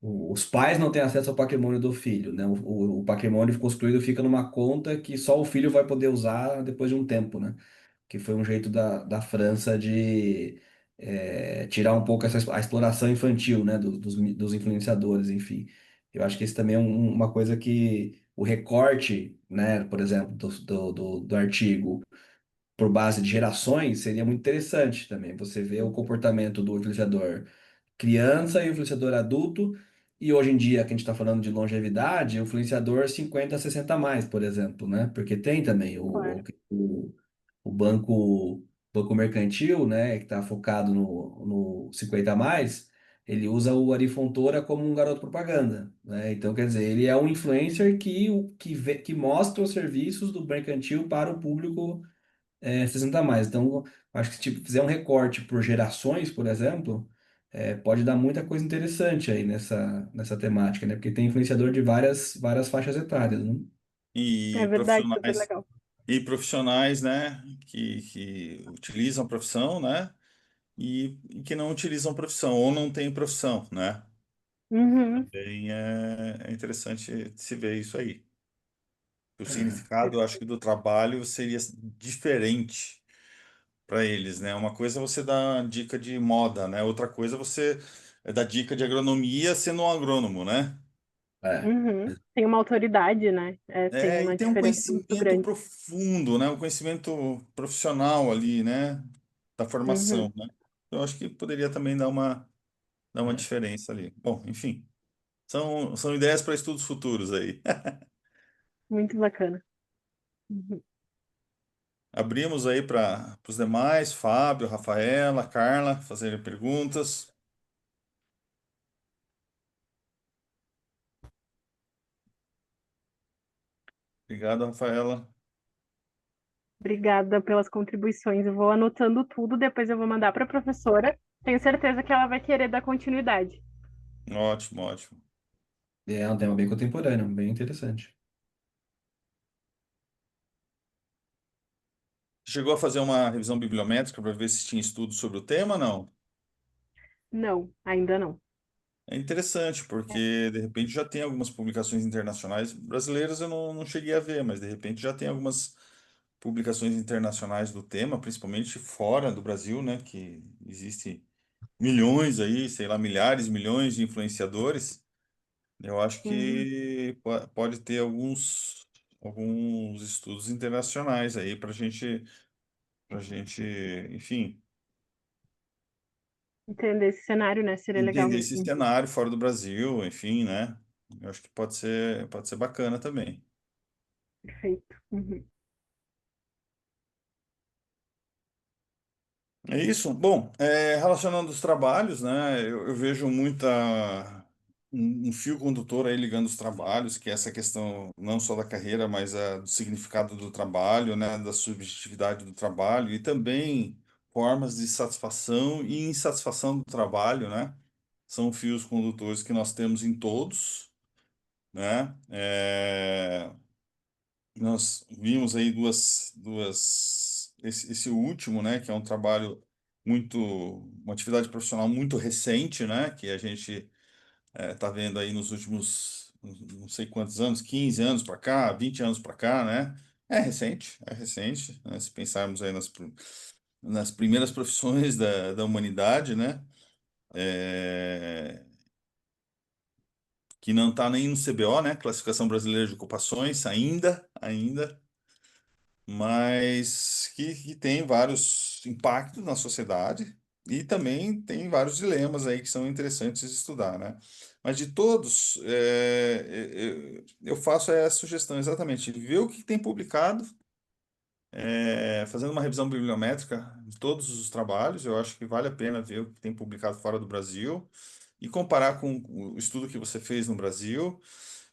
Os pais não têm acesso ao patrimônio do filho, né? O patrimônio construído fica numa conta que só o filho vai poder usar depois de um tempo, né? Que foi um jeito da França de tirar um pouco a exploração infantil, né, dos influenciadores, enfim. Eu acho que isso também é uma coisa que o recorte, né, por exemplo, do artigo por base de gerações seria muito interessante também. Você vê o comportamento do influenciador criança e o influenciador adulto, e hoje em dia, que a gente está falando de longevidade, o influenciador 50 60 a mais, por exemplo, né? Porque tem também Claro. o banco mercantil, né, que está focado no 50 a mais, ele usa o Ari Fontoura como um garoto propaganda, né? Então, quer dizer, ele é um influencer que mostra os serviços do mercantil para o público 60 a mais. Então, acho que se tipo, fizer um recorte por gerações, por exemplo, pode dar muita coisa interessante aí nessa temática, né? Porque tem influenciador de várias faixas etárias, né? É E verdade, super profissionais, legal. profissionais, né, que utilizam a profissão, né, e que não utilizam a profissão ou não têm profissão, né? Uhum. Bem, é interessante se ver isso aí. O É, significado, eu acho que do trabalho seria diferente para eles, né? Uma coisa é você dar dica de moda, né? Outra coisa é você dar dica de agronomia sendo um agrônomo, né? é, Uhum. Tem uma autoridade, né? É, tem É, e uma tem um diferença muito conhecimento grande. profundo, né? Um conhecimento profissional ali, né? Da Uhum. formação, né? Eu acho que poderia também dar uma é. diferença ali. Bom, enfim, são ideias para estudos futuros aí. Muito bacana. Uhum. Abrimos aí para os demais, Fábio, Rafaela, Carla, fazerem perguntas. Obrigado, Rafaela. Obrigada pelas contribuições. Eu vou anotando tudo, depois eu vou mandar para a professora. Tenho certeza que ela vai querer dar continuidade. Ótimo, ótimo. É um tema bem contemporâneo, bem interessante. Chegou a fazer uma revisão bibliométrica para ver se tinha estudo sobre o tema? Não. Não, ainda não. É interessante, porque de repente já tem algumas publicações internacionais brasileiras, eu não cheguei a ver, mas de repente já tem algumas publicações internacionais do tema, principalmente fora do Brasil, né? Que existe milhões aí, sei lá, milhares, milhões de influenciadores. Eu acho Uhum. que pode ter alguns estudos internacionais aí para gente, enfim, Entender esse cenário, né? Seria legal entender esse mesmo. cenário fora do Brasil, enfim, né? Eu acho que pode ser bacana também. Perfeito. Uhum. É isso? Bom, relacionando os trabalhos, né, eu vejo um fio condutor aí ligando os trabalhos, que é essa questão não só da carreira, mas do significado do trabalho, né, da subjetividade do trabalho e também formas de satisfação e insatisfação do trabalho, né? São fios condutores que nós temos em todos, né? Nós vimos aí esse último, né, que é um trabalho uma atividade profissional muito recente, né, que a gente está vendo aí nos últimos, não sei quantos anos, 15 anos para cá, 20 anos para cá, né? É recente, né, se pensarmos aí nas primeiras profissões da humanidade, né? É, que não está nem no CBO, né? Classificação Brasileira de Ocupações, ainda, mas que tem vários impactos na sociedade e também tem vários dilemas aí que são interessantes de estudar, né? Mas de todos, eu faço a sugestão exatamente, ver o que tem publicado, fazendo uma revisão bibliométrica de todos os trabalhos, eu acho que vale a pena ver o que tem publicado fora do Brasil e comparar com o estudo que você fez no Brasil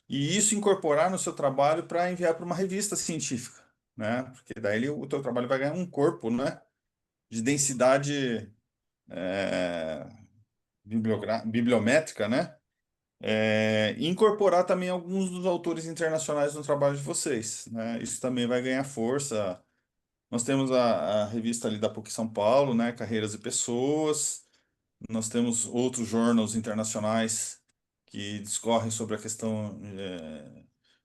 e isso incorporar no seu trabalho para enviar para uma revista científica, né? Porque daí o teu trabalho vai ganhar um corpo, né? De densidade é, bibliométrica, né? E incorporar também alguns dos autores internacionais no trabalho de vocês, né? Isso também vai ganhar força. Nós temos a revista ali da PUC São Paulo, né? Carreiras e Pessoas. Nós temos outros jornais internacionais que discorrem sobre a questão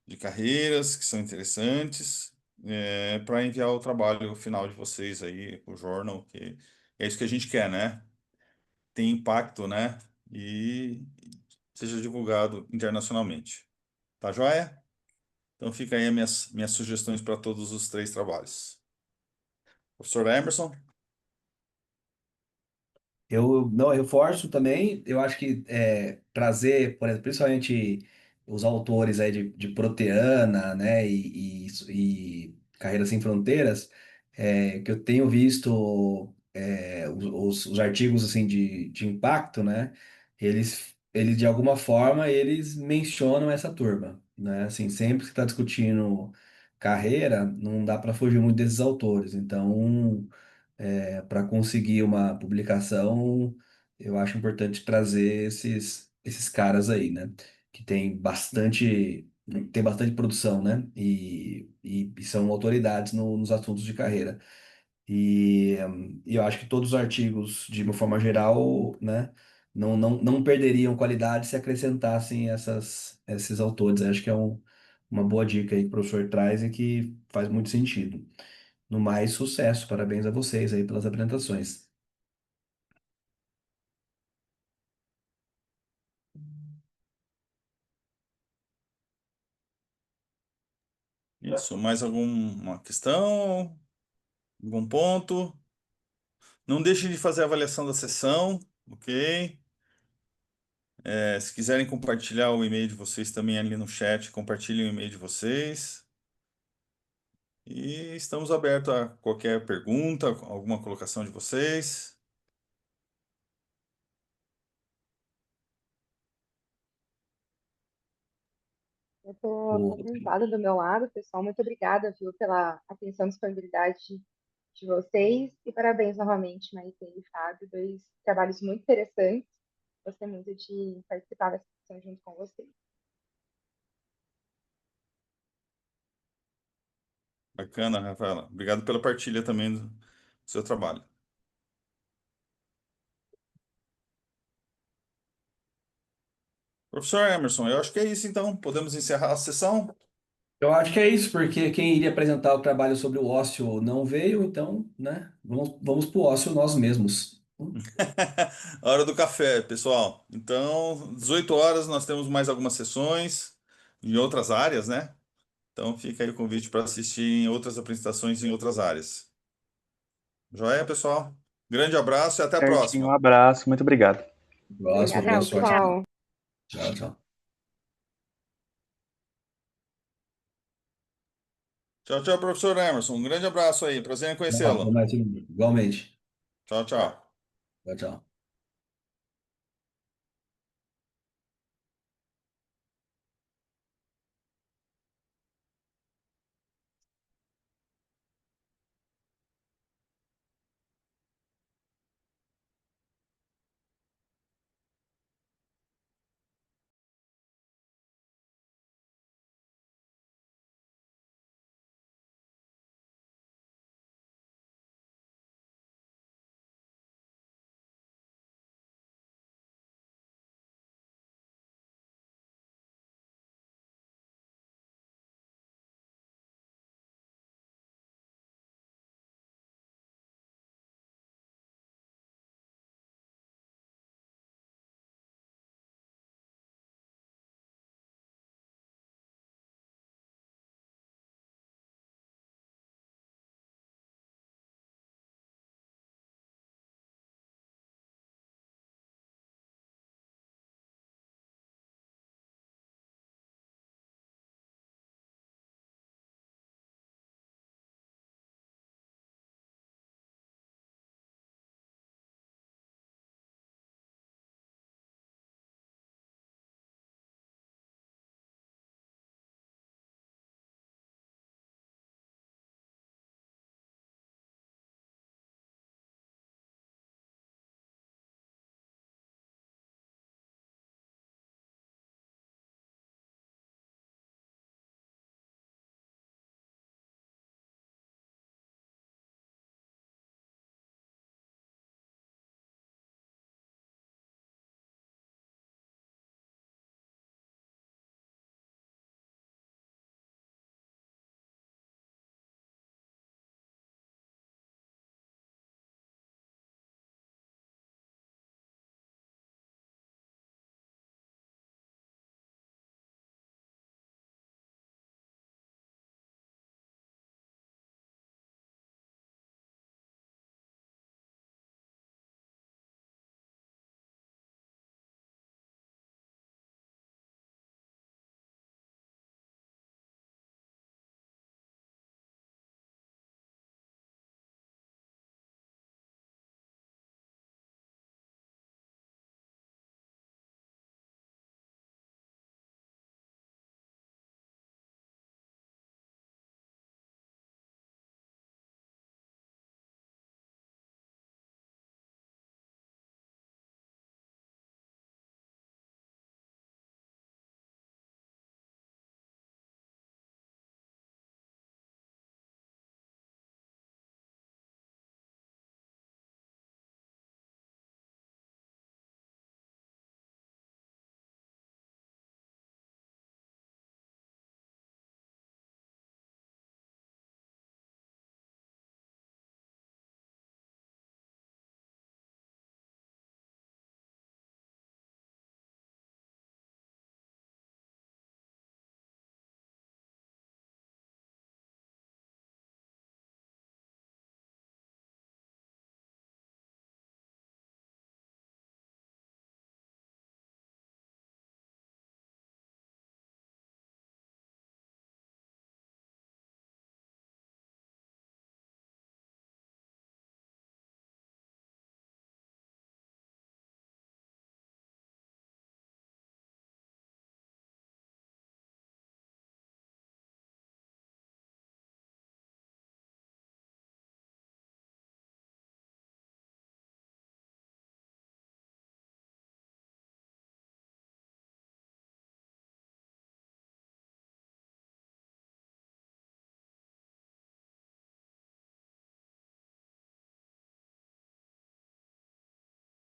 de carreiras, que são interessantes, para enviar o trabalho final de vocês aí, o jornal, que é isso que a gente quer, né? Tem impacto, né? E seja divulgado internacionalmente. Tá joia? Então fica aí as minhas sugestões para todos os três trabalhos. Professor Emerson? Eu não, eu reforço também. Eu acho que trazer, por exemplo, principalmente os autores aí de Proteana, né, e Carreiras Sem Fronteiras, que eu tenho visto os artigos assim de impacto, né, eles de alguma forma eles mencionam essa turma, né, assim sempre que está discutindo carreira, não dá para fugir muito desses autores. Então para conseguir uma publicação, eu acho importante trazer esses caras aí, né? Que tem bastante produção, né? E são autoridades nos assuntos de carreira. E eu acho que todos os artigos, de uma forma geral, né? Não perderiam qualidade se acrescentassem esses autores. Acho que é uma boa dica aí que o professor traz e que faz muito sentido. No mais, sucesso. Parabéns a vocês aí pelas apresentações. Isso, mais alguma questão? Algum ponto? Não deixem de fazer a avaliação da sessão, ok? Se quiserem compartilhar o e-mail de vocês também ali no chat, compartilhem o e-mail de vocês. E estamos abertos a qualquer pergunta, alguma colocação de vocês. Eu estou O- tranquilizada do meu lado, pessoal. Muito obrigada, viu, pela atenção e disponibilidade de vocês. E parabéns novamente, Maite e Fábio, dois trabalhos muito interessantes. Gostei muito de participar dessa sessão junto com vocês. Bacana, Rafaela. Obrigado pela partilha também do seu trabalho. Professor Emerson, eu acho que é isso então. Podemos encerrar a sessão? Eu acho que é isso, porque quem iria apresentar o trabalho sobre o ócio não veio, então, né? Vamos para o ócio nós mesmos. A hora do café, pessoal. Então, 18 horas nós temos mais algumas sessões em outras áreas, né? Então fica aí o convite para assistir em outras apresentações em outras áreas. Joia, pessoal? Grande abraço e até a Certinho, um próxima. abraço, muito obrigado. Próxima, Obrigada, boa Tchau, sorte. tchau. pessoal. Tchau, tchau. Tchau, tchau, professor Emerson. Um grande abraço aí. Prazer em Tchau, conhecê-lo. até mais, igualmente. Tchau, tchau. Tchau, tchau.